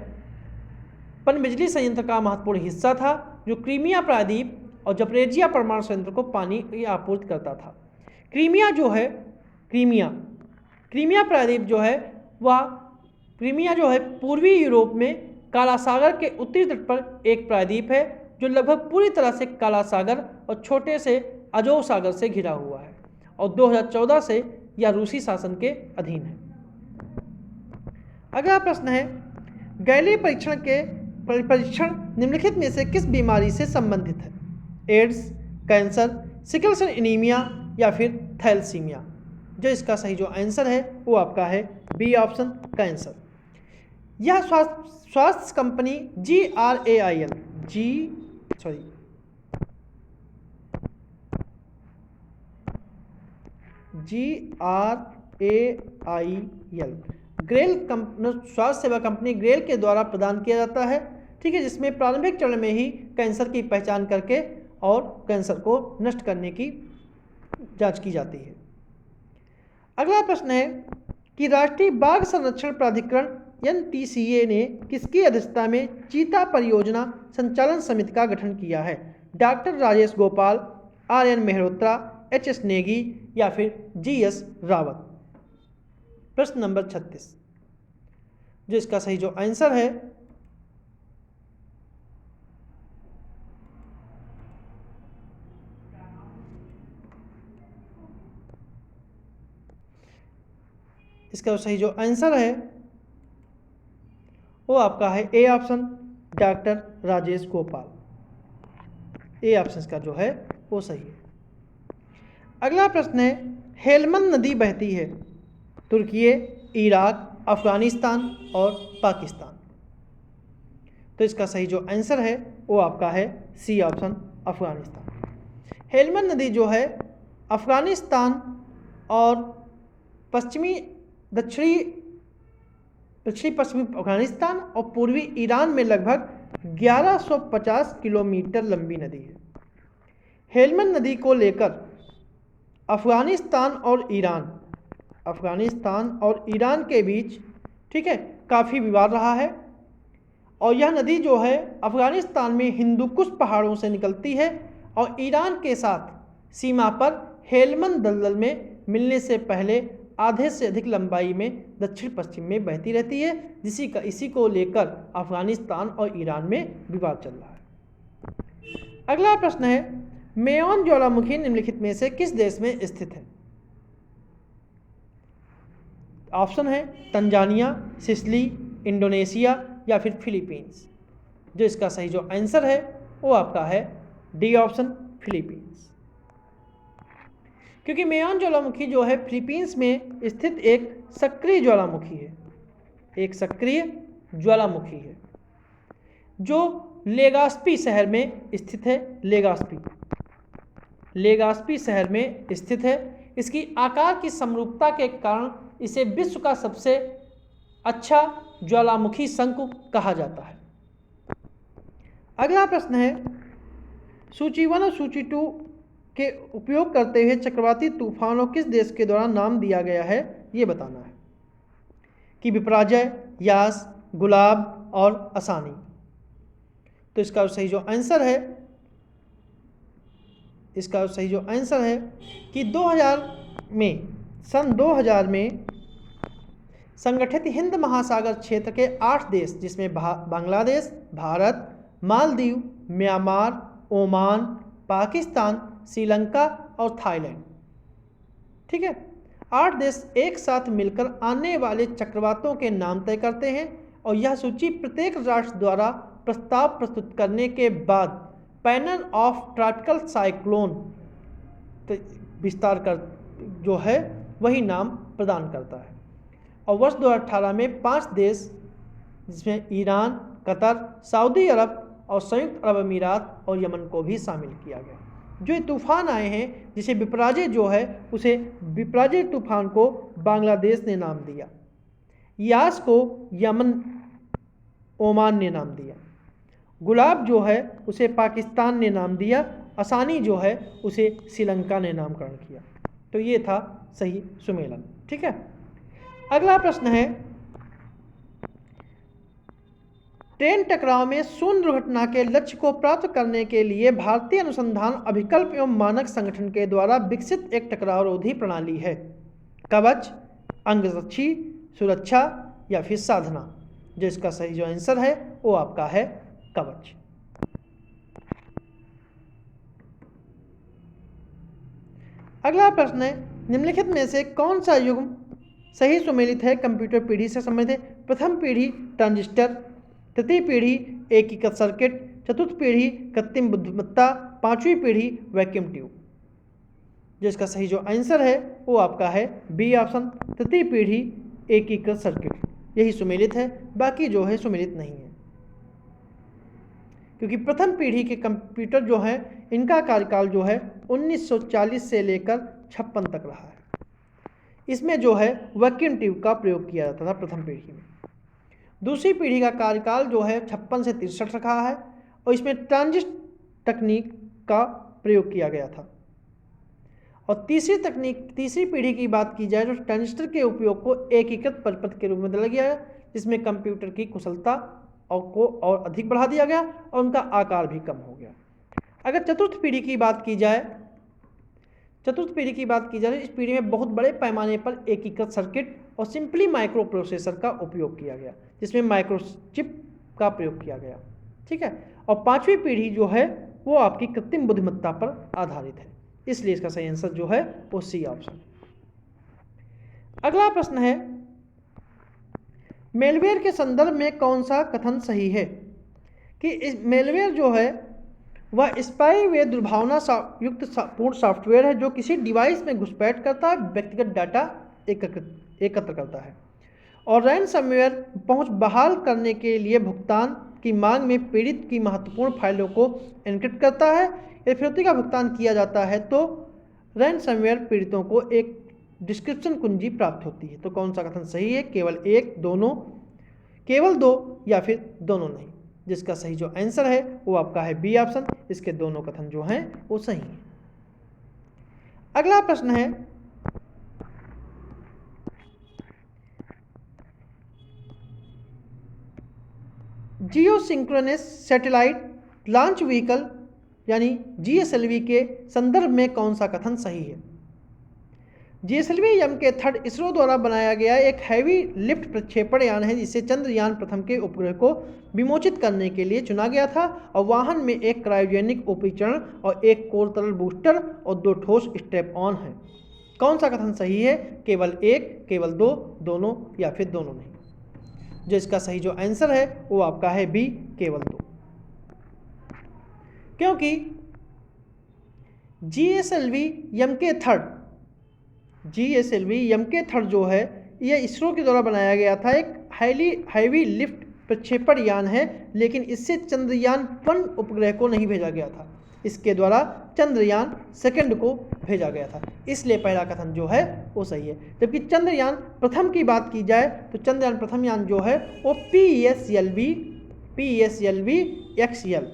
पनबिजली संयंत्र का महत्वपूर्ण हिस्सा था जो क्रीमिया प्रायद्वीप और जपरेजिया परमाणु संयंत्र को पानी की आपूर्ति करता था। क्रीमिया प्रायद्वीप जो है पूर्वी यूरोप में काला सागर के उत्तरी तट पर एक प्रायद्वीप है जो लगभग पूरी तरह से काला सागर और छोटे से अजोव सागर से घिरा हुआ है और 2014 से यह रूसी शासन के अधीन है। अगला प्रश्न है, गैली परीक्षण निम्नलिखित में से किस बीमारी से संबंधित है? AIDS, cancer, sickle cell anaemia या फिर थैलेसीमिया। जो इसका सही जो आंसर है वो आपका है बी ऑप्शन, कैंसर। यह स्वास्थ्य कंपनी GRAIL, ग्रेल स्वास्थ्य सेवा कंपनी ग्रेल के द्वारा प्रदान किया जाता है। ठीक है, जिसमें प्रारंभिक चरण में ही कैंसर की पहचान करके और कैंसर को नष्ट करने की जांच की जाती है। अगला प्रश्न है कि राष्ट्रीय बाघ संरक्षण प्राधिकरण NTCA ने किसकी अध्यक्षता में चीता परियोजना संचालन समिति का गठन किया है? Doctor Rajesh Gopal, RN Mehrotra, HS Negi या फिर GS रावत। प्रश्न नंबर 36, जो इसका सही जो आंसर है इसका सही जो आंसर है वो आपका है A option, doctor Rajesh Gopal. A option का जो है वो सही है। अगला प्रश्न है, हेलमंद नदी बहती है तुर्की, इराक, अफगानिस्तान और पाकिस्तान। तो इसका सही जो आंसर है वो आपका है सी ऑप्शन, अफगानिस्तान। हेलमंद नदी जो है अफगानिस्तान और दक्षिणी पश्चिमी अफगानिस्तान और पूर्वी ईरान में लगभग 1150 किलोमीटर लंबी नदी है। हेलमंद नदी को लेकर अफगानिस्तान और ईरान के बीच, ठीक है, काफ़ी विवाद रहा है। और यह नदी जो है अफगानिस्तान में हिंदुकुश पहाड़ों से निकलती है और ईरान के साथ सीमा पर हेलमंद दलदल में मिलने से पहले आधे से अधिक लंबाई में दक्षिण पश्चिम में बहती रहती है, इसी को लेकर अफगानिस्तान और ईरान में विवाद चल रहा है। अगला प्रश्न है, मेयोन ज्वालामुखी निम्नलिखित में से किस देश में स्थित है? ऑप्शन है तंजानिया, सिसिली, इंडोनेशिया या फिर फिलीपींस। जो इसका सही जो आंसर है वो आपका है डी ऑप्शन, फिलीपींस। क्योंकि मेयोन ज्वालामुखी जो है फिलीपींस में स्थित एक सक्रिय ज्वालामुखी है, जो लेगास्पी शहर में स्थित है। लेगास्पी शहर में स्थित है। इसकी आकार की समरूपता के कारण इसे विश्व का सबसे अच्छा ज्वालामुखी शंकु कहा जाता है। अगला प्रश्न है, सूची 1 और सूची 2 के उपयोग करते हुए चक्रवाती तूफानों किस देश के द्वारा नाम दिया गया है, ये बताना है कि विपराजय, यास, गुलाब और आसानी। तो इसका सही जो आंसर है कि 2000 में संगठित हिंद महासागर क्षेत्र के 8 देश, जिसमें बांग्लादेश, भारत, मालदीव, म्यांमार, ओमान, पाकिस्तान, श्रीलंका और थाईलैंड, ठीक है, 8 देश एक साथ मिलकर आने वाले चक्रवातों के नाम तय करते हैं। और यह सूची प्रत्येक राष्ट्र द्वारा प्रस्ताव प्रस्तुत करने के बाद पैनल ऑफ ट्रॉपिकल साइक्लोन विस्तार कर जो है वही नाम प्रदान करता है। और वर्ष 2018 में 5 देश, जिसमें ईरान, कतर, सऊदी अरब और संयुक्त अरब अमीरात और यमन को भी शामिल किया गया। जो ये तूफान आए हैं, जिसे विपराजय जो है उसे विपराजय तूफान को बांग्लादेश ने नाम दिया, यास को यमन ओमान ने नाम दिया, गुलाब जो है उसे पाकिस्तान ने नाम दिया, आसानी जो है उसे श्रीलंका ने नामकरण किया। तो ये था सही सुमेलन, ठीक है। अगला प्रश्न है, ट्रेन टकराव में शून्य दुर्घटना के लक्ष्य को प्राप्त करने के लिए भारतीय अनुसंधान अभिकल्प एवं मानक संगठन के द्वारा विकसित एक टकरावरोधी प्रणाली है। कवच, अंगरक्षी, सुरक्षा या फिर साधना। जो इसका सही जो आंसर है वो आपका है कवच। अगला प्रश्न है, निम्नलिखित में से कौन सा युग्म सही सुमेलित है कंप्यूटर पीढ़ी से संबंधित है? प्रथम पीढ़ी ट्रांजिस्टर, तृतीय पीढ़ी एकीकृत सर्किट, चतुर्थ पीढ़ी कृत्रिम बुद्धिमत्ता, पांचवी पीढ़ी वैक्यूम ट्यूब। जो इसका सही जो आंसर है वो आपका है बी ऑप्शन, तृतीय पीढ़ी एकीकृत सर्किट। यही सुमेलित है, बाकी जो है सुमेलित नहीं है, क्योंकि प्रथम पीढ़ी के कंप्यूटर जो हैं इनका कार्यकाल जो है 1940 से लेकर 56 तक रहा है। इसमें जो है वैक्यूम ट्यूब का प्रयोग किया जाता था प्रथम पीढ़ी में। दूसरी पीढ़ी का कार्यकाल जो है 56 से 63 रखा है और इसमें ट्रांजिस्ट तकनीक का प्रयोग किया गया था। और तीसरी पीढ़ी की बात की जाए तो ट्रांजिस्टर के उपयोग को एकीकृत परिपथ के रूप में बदला गया, जिसमें कंप्यूटर की कुशलता और अधिक बढ़ा दिया गया और उनका आकार भी कम हो गया। अगर चतुर्थ पीढ़ी की बात की जाए तो इस पीढ़ी में बहुत बड़े पैमाने पर एकीकृत सर्किट और सिंपली माइक्रो प्रोसेसर का उपयोग किया गया, जिसमें माइक्रोचिप का प्रयोग किया गया। ठीक है। और पांचवी पीढ़ी जो है वो आपकी कृत्रिम बुद्धिमत्ता पर आधारित है, इसलिए इसका सही आंसर जो है वो सी ऑप्शन। अगला प्रश्न है, मेलवेयर के संदर्भ में कौन सा कथन सही है? कि इस मेलवेयर जो है वह स्पाईवेयर दुर्भावना युक्त पूर्ण सॉफ्टवेयर है जो किसी डिवाइस में घुसपैठ करता है, व्यक्तिगत डाटा एकत्र करता है और रैनसमवेयर पहुंच बहाल करने के लिए भुगतान की मांग में पीड़ित की महत्वपूर्ण फाइलों को एन्क्रिप्ट करता है। यदि फिरौती का भुगतान किया जाता है तो रैनसमवेयर पीड़ितों को एक डिस्क्रिप्शन कुंजी प्राप्त होती है। तो कौन सा कथन सही है? केवल एक, दोनों, केवल दो या फिर दोनों नहीं। जिसका सही जो आंसर है वो आपका है बी ऑप्शन। इसके दोनों कथन जो हैं वो सही हैं। अगला प्रश्न है, जियो सिंक्रोनस सैटेलाइट लॉन्च व्हीकल यानी GSLV के संदर्भ में कौन सा कथन सही है? GSLV MK3 इसरो द्वारा बनाया गया एक हैवी लिफ्ट प्रक्षेपण यान है जिसे चंद्रयान प्रथम के उपग्रह को विमोचित करने के लिए चुना गया था और वाहन में एक क्रायोजेनिक उपचरण और एक कोर तरल बूस्टर और 2 ठोस स्ट्रैप ऑन है। कौन सा कथन सही है? केवल एक, केवल दो, दोनों या फिर दोनों नहीं। जो इसका सही जो आंसर है वो आपका है बी, केवल दो। क्योंकि GSLV MK3 जो है यह इसरो के द्वारा बनाया गया था, एक हैवी लिफ्ट प्रक्षेपण यान है, लेकिन इससे चंद्रयान 1 उपग्रह को नहीं भेजा गया था। इसके द्वारा चंद्रयान 2 को भेजा गया था, इसलिए पहला कथन जो है वो सही है। जबकि चंद्रयान प्रथम की बात की जाए तो चंद्रयान प्रथम यान जो है वो PESLV XL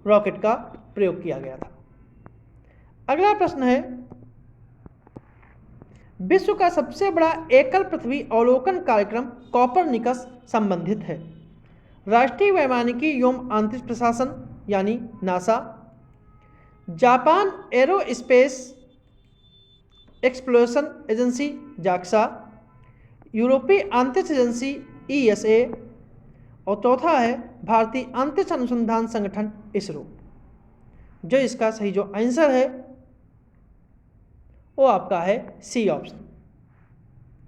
रॉकेट का प्रयोग किया गया था। अगला प्रश्न है, विश्व का सबसे बड़ा एकल पृथ्वी अवलोकन कार्यक्रम कॉपरनिकस संबंधित है राष्ट्रीय वैमानिकी एवं अंतरिक्ष प्रशासन यानी NASA, Japan aerospace exploration agency JAXA, यूरोपीय अंतरिक्ष एजेंसी ESA और चौथा है भारतीय अंतरिक्ष अनुसंधान संगठन इसरो। जो इसका सही जो आंसर है वो आपका है सी ऑप्शन।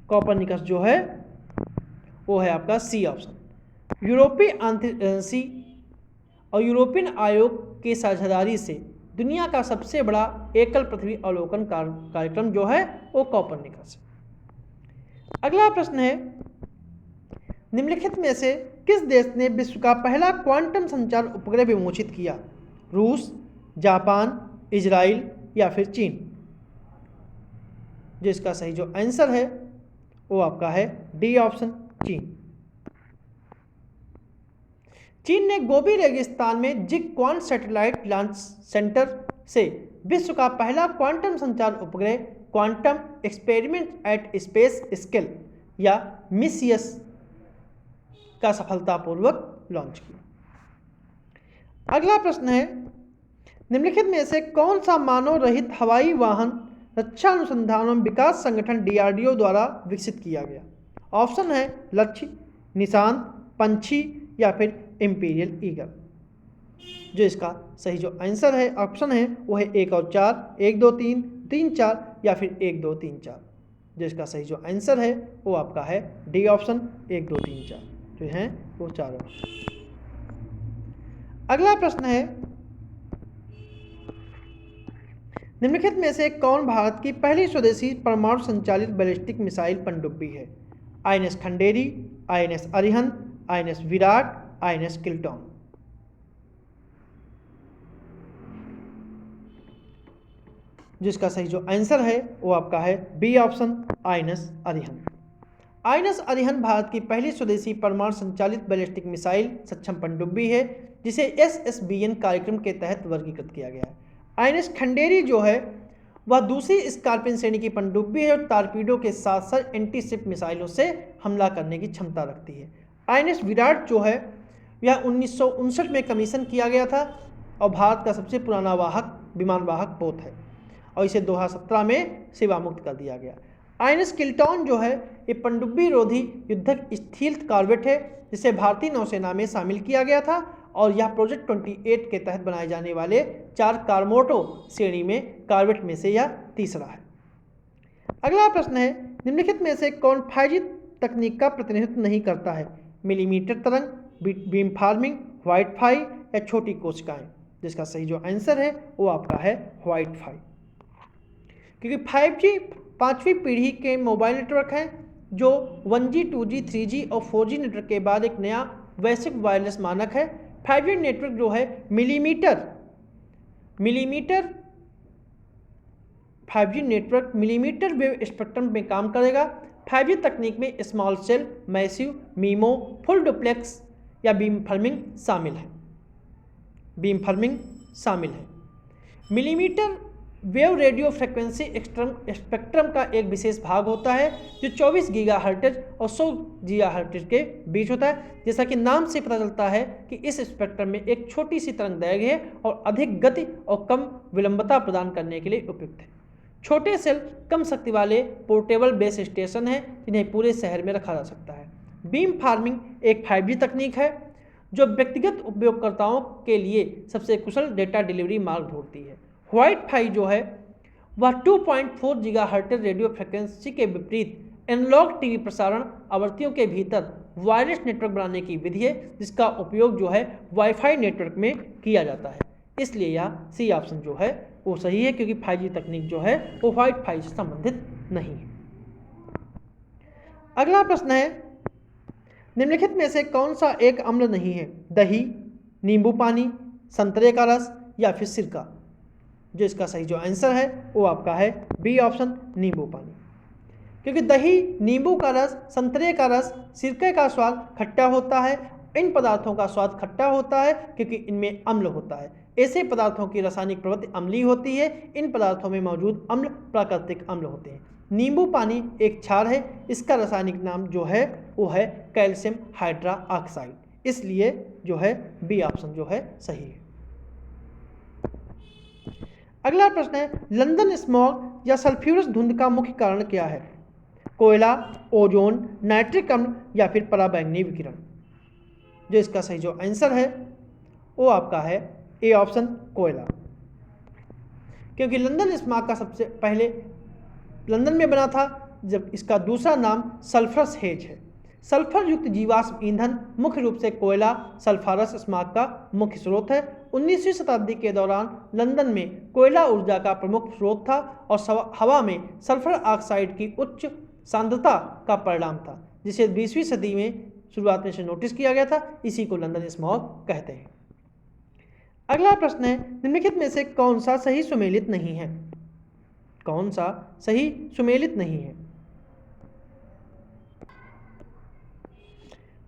कॉपरनिकस जो है वो है आपका सी ऑप्शन। यूरोपीय अंतरिक्ष एजेंसी और यूरोपियन आयोग की साझेदारी से दुनिया का सबसे बड़ा एकल पृथ्वी अवलोकन कार्यक्रम जो है वो कॉपरनिकस है। अगला प्रश्न है, निम्नलिखित में से किस देश ने विश्व का पहला क्वांटम संचार उपग्रह विमोचित किया? रूस, जापान, इजराइल या फिर चीन? जो इसका सही जो आंसर है वो आपका है डी ऑप्शन, चीन। चीन ने गोबी रेगिस्तान में Jiuquan satellite launch centre से विश्व का पहला क्वांटम संचार उपग्रह quantum experiment at space scale या मिसियस का सफलतापूर्वक लॉन्च किया। अगला प्रश्न है, निम्नलिखित में से कौन सा मानव रहित हवाई वाहन रक्षा अनुसंधान एवं विकास संगठन DRDO द्वारा विकसित किया गया? ऑप्शन है लक्ष्य, निशांत, पंछी या फिर इंपीरियल ईगल। जो इसका सही जो आंसर है ऑप्शन है वो है 1 और 4, 1 2 3 3 4 या फिर 1 2 3 4। जो इसका सही जो आंसर है वो आपका है डी ऑप्शन, 1 2 3 4 जो हैं वो चारों। अगला प्रश्न है, निम्नलिखित में से कौन भारत की पहली स्वदेशी परमाणु संचालित बैलिस्टिक मिसाइल पनडुब्बी है? INS Khanderi, INS Arihant, INS Virat, INS किल्टॉन। जिसका सही जो आंसर है वो आपका है बी ऑप्शन, आइनस अरिहंत। आइनस अरिहंत भारत की पहली स्वदेशी परमाणु संचालित बैलिस्टिक मिसाइल सक्षम पनडुब्बी है, जिसे SSBN कार्यक्रम के तहत वर्गीकृत किया गया है। आइनस खंडेरी जो है वह दूसरी स्कॉर्पियन श्रेणी की पनडुब्बी है और टारपीडो के साथ साथ एंटी शिप मिसाइलों से हमला करने की क्षमता रखती है। आइनस विराट जो है यह 1959 में कमीशन किया गया था और भारत का सबसे पुराना विमान वाहक पोत है और इसे 2017 में सेवा मुक्त कर दिया गया। आइनस किल्टॉन जो है ये पनडुब्बी रोधी युद्धक स्टील्थ कॉर्वेट है, जिसे भारतीय नौसेना में शामिल किया गया था और यह प्रोजेक्ट 28 के तहत बनाए जाने वाले 4 कार्मोटो श्रेणी में कॉर्वेट में से यह तीसरा है। अगला प्रश्न है, निम्नलिखित में से कौन 5G तकनीक का प्रतिनिधित्व नहीं करता है? मिलीमीटर तरंग, बीम फार्मिंग, व्हाइट फाई या छोटी कोशिकाएं? जिसका सही जो आंसर है वो आपका है व्हाइट फाई। क्योंकि 5G 5वीं पीढ़ी के मोबाइल नेटवर्क हैं जो 1G, 2G, 3G और 4G नेटवर्क के बाद एक नया वैश्विक वायरलेस मानक है। 5G नेटवर्क जो है millimetre 5G network millimetre wave spectrum में काम करेगा। 5G तकनीक में small cell, massive, MIMO, full duplex या बीम फर्मिंग शामिल है। Millimetre wave radio frequency spectrum का एक विशेष भाग होता है जो 24 गीगाहर्ट्ज और 100 गीगाहर्ट्ज के बीच होता है। जैसा कि नाम से पता चलता है कि इस स्पेक्ट्रम में एक छोटी सी तरंगदैर्घ्य है और अधिक गति और कम विलंबता प्रदान करने के लिए उपयुक्त है। छोटे सेल कम शक्ति वाले पोर्टेबल बेस स्टेशन हैं जिन्हें पूरे शहर में रखा जा सकता है। बीम फार्मिंग एक 5G तकनीक है जो व्यक्तिगत उपयोगकर्ताओं के लिए सबसे कुशल डेटा डिलीवरी मार्ग ढूंढती है। व्हाइट फाई जो है वह 2.4 गीगाहर्ट्ज रेडियो फ्रिक्वेंसी के विपरीत एनालॉग टीवी प्रसारण आवृत्तियों के भीतर वायरलेस नेटवर्क बनाने की विधि है, जिसका उपयोग जो है वाईफाई नेटवर्क में किया जाता है। इसलिए यह सी ऑप्शन जो है वो सही है, क्योंकि 5G तकनीक जो है वो व्हाइट फाई से संबंधित नहीं है। अगला प्रश्न है, निम्नलिखित में से कौन सा एक अम्ल नहीं है? दही, नींबू पानी, संतरे का रस या फिर सिरका? जो इसका सही जो आंसर है वो आपका है बी ऑप्शन, नींबू पानी। क्योंकि दही, नींबू का रस, संतरे का रस, सिरके का स्वाद खट्टा होता है। इन पदार्थों का स्वाद खट्टा होता है क्योंकि इनमें अम्ल होता है। ऐसे पदार्थों की रासायनिक प्रवृत्ति अम्लीय होती है। इन पदार्थों में मौजूद अम्ल प्राकृतिक अम्ल होते हैं। नींबू पानी एक क्षार है, इसका रासायनिक नाम जो है वो है कैल्शियम हाइड्रा ऑक्साइड। इसलिए जो है बी ऑप्शन जो है सही है। अगला प्रश्न है, लंदन स्मॉग या सल्फ्यूरस धुंध का मुख्य कारण क्या है? कोयला, ओजोन, नाइट्रिक अम्ल या फिर पराबैंगनी विकिरण? जो इसका सही जो आंसर है वो आपका है ए ऑप्शन, कोयला। क्योंकि लंदन स्मॉग का सबसे पहले लंदन में बना था, जब इसका दूसरा नाम सल्फरस हेज है। सल्फर युक्त जीवाश्म ईंधन मुख्य रूप से कोयला सल्फरस स्मॉग का मुख्य स्रोत है। 19वीं शताब्दी के दौरान लंदन में कोयला ऊर्जा का प्रमुख स्रोत था और हवा में सल्फर ऑक्साइड की उच्च सांद्रता का परिणाम था, जिसे 20वीं सदी में शुरुआत में से नोटिस किया गया था। इसी को लंदन स्मॉग कहते हैं। अगला प्रश्न है, निम्नलिखित में से कौन सा सही सुमेलित नहीं है? कौन सा सही सुमेलित नहीं है?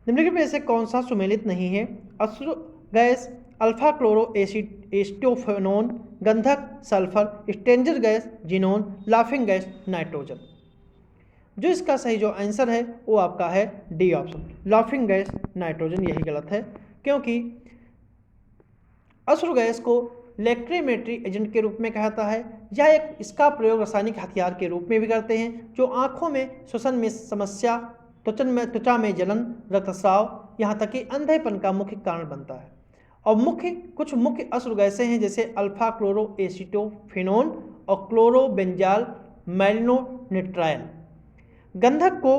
निम्नलिखित में से कौन सा सुमेलित नहीं है? अश्रु गैस, अल्फा क्लोरो एसिटोफेनोन, गंधक, sulphur, stranger gas, xenon, laughing gas, nitrogen? जो इसका सही जो आंसर है वो आपका है D option, laughing gas, nitrogen. यही गलत है, क्योंकि अश्रु गैस को लैक्रीमेटरी एजेंट के रूप में कहता है या इसका प्रयोग रासायनिक हथियार के रूप में भी करते हैं, जो आँखों में श्वसन में समस्या, त्वचा में जलन, रक्तस्राव, यहाँ तक कि अंधेपन का मुख्य कारण बनता है। और कुछ मुख्य अश्रु गैसें हैं जैसे अल्फा क्लोरो एसिटोफेनोन और क्लोरोबेंजाल मैलिनोनिट्राइल। गंधक को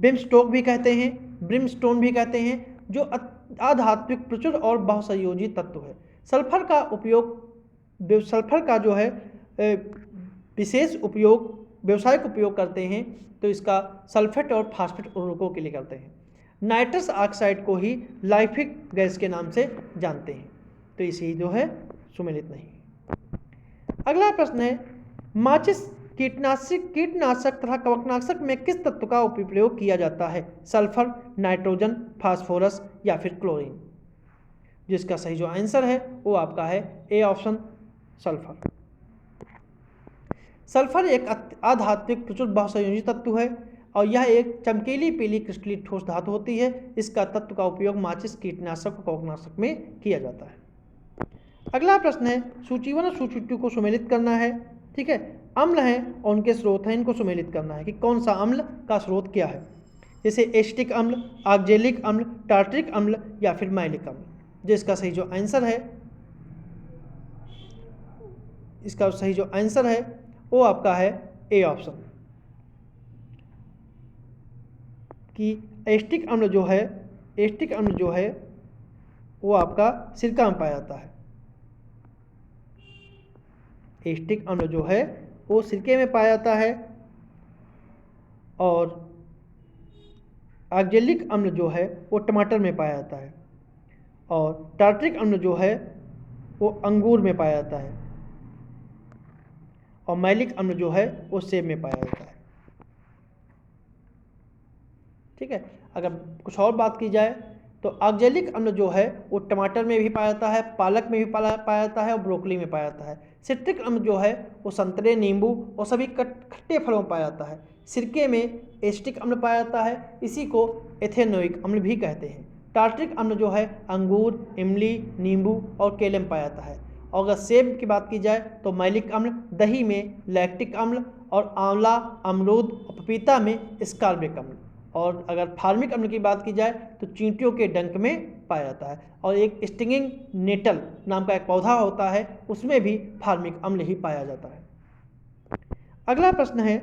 ब्रिमस्टोन भी कहते हैं, जो आधात्मिक, प्रचुर और बहुसंयोजी तत्व है। सल्फर का जो है विशेष उपयोग व्यावसायिक उपयोग करते हैं, तो इसका सल्फेट और फास्फेट उर्वरकों के लिए करते हैं। नाइट्रस ऑक्साइड को ही लाइफिक गैस के नाम से जानते हैं, तो इसी जो है सुमेलित नहीं। अगला प्रश्न है, माचिस कीटनाशक तथा कवकनाशक में किस तत्व का उपयोग किया जाता है? सल्फर, नाइट्रोजन, फास्फोरस या फिर क्लोरीन? जिसका सही जो आंसर है वो आपका है ए ऑप्शन, सल्फर। सल्फर एक अधात्विक प्रचुर बहुसंयोजी तत्व है और यह एक चमकीली पीली क्रिस्टलीय ठोस धातु होती है। इसका तत्व का उपयोग माचिस, कीटनाशक और कवकनाशक में किया जाता है। अगला प्रश्न है, सूची 1 और सूची 2 को सुमेलित करना है। ठीक है, अम्ल हैं और उनके स्रोत हैं, इनको सुमेलित करना है कि कौन सा अम्ल का स्रोत क्या है। जैसे एसिटिक अम्ल, ऑक्जेलिक अम्ल, टार्टरिक अम्ल या फिर मैलिक अम्ल। जिसका सही जो आंसर है, इसका सही जो आंसर है वो आपका है ए ऑप्शन, कि एसिटिक अम्ल जो है वो आपका सिरका में पाया जाता है। एसिटिक अम्ल जो है वो सिरके में पाया जाता है और ऑक्जेलिक अम्ल जो है वो टमाटर में पाया जाता है और टार्टरिक अम्ल जो है वो अंगूर में पाया जाता है और मैलिक अम्ल जो है वो सेब में पाया जाता है। ठीक है, अगर कुछ और बात की जाए तो ऑक्जेलिक अम्ल जो है वो टमाटर में भी पाया जाता है, पालक में भी पाया जाता है और ब्रोकली में पाया जाता है। सिट्रिक अम्ल जो है वो संतरे, नींबू और सभी खट्टे फलों में पाया जाता है। सिरके में एसिटिक अम्ल पाया जाता है, इसी को एथेनोइक अम्ल भी कहते हैं। टार्टरिक अम्ल जो है अंगूर, इमली, नींबू और केले में पाया जाता है। और अगर सेब की बात की जाए तो मैलिक अम्ल, दही में लैक्टिक अम्ल और आंवला, अमरूद और पपीता में स्कार्बिक अम्ल। और अगर फार्मिक अम्ल की बात की जाए तो चींटियों के डंक में पाया जाता है और एक स्टिंगिंग नेटल नाम का एक पौधा होता है, उसमें भी फार्मिक अम्ल ही पाया जाता है। अगला प्रश्न है,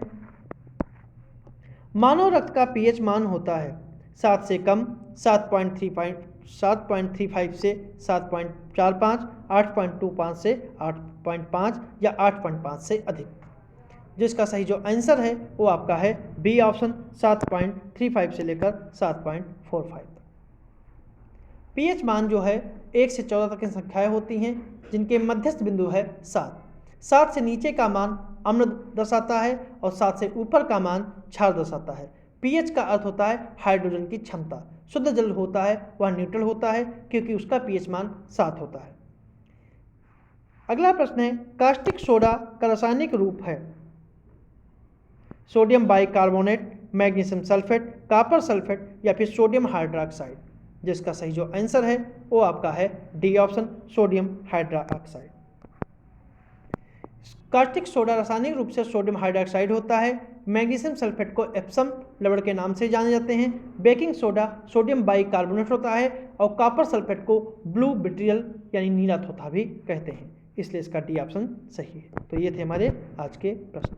मानव रक्त का पीएच मान होता है 7 से कम, 7.35 से 7.45, 8.25 से 8.5 या 8.5 से अधिक। जिसका सही जो आंसर है वो आपका है बी ऑप्शन, 7.35 से लेकर 7.45 तक। पीएच मान जो है 1 से 14 तक की संख्याएं होती हैं जिनके मध्यस्थ बिंदु है 7। 7 से नीचे का मान अम्ल दर्शाता है और 7 से ऊपर का मान क्षार दर्शाता है। पीएच का अर्थ होता है हाइड्रोजन की क्षमता। शुद्ध जल होता है वह न्यूट्रल होता है क्योंकि उसका पीएच मान 7 होता है। अगला प्रश्न है, कास्टिक सोडा का रासायनिक रूप है sodium bicarbonate, magnesium sulphate, copper sulphate या फिर सोडियम हाइड्रोक्साइड। जिसका सही जो आंसर है वो आपका है D option, sodium hydroxide. Caustic soda रासायनिक रूप से सोडियम हाइड्रोक्साइड होता है। मैग्नीशियम सल्फेट को एप्सम लवण के नाम से जाने जाते हैं। बेकिंग सोडा सोडियम बाइकार्बोनेट होता है और कॉपर सल्फेट को ब्लू विट्रियल यानी नीला थोथा भी कहते हैं। इसलिए इसका डी ऑप्शन सही है। तो ये थे हमारे आज के प्रश्न।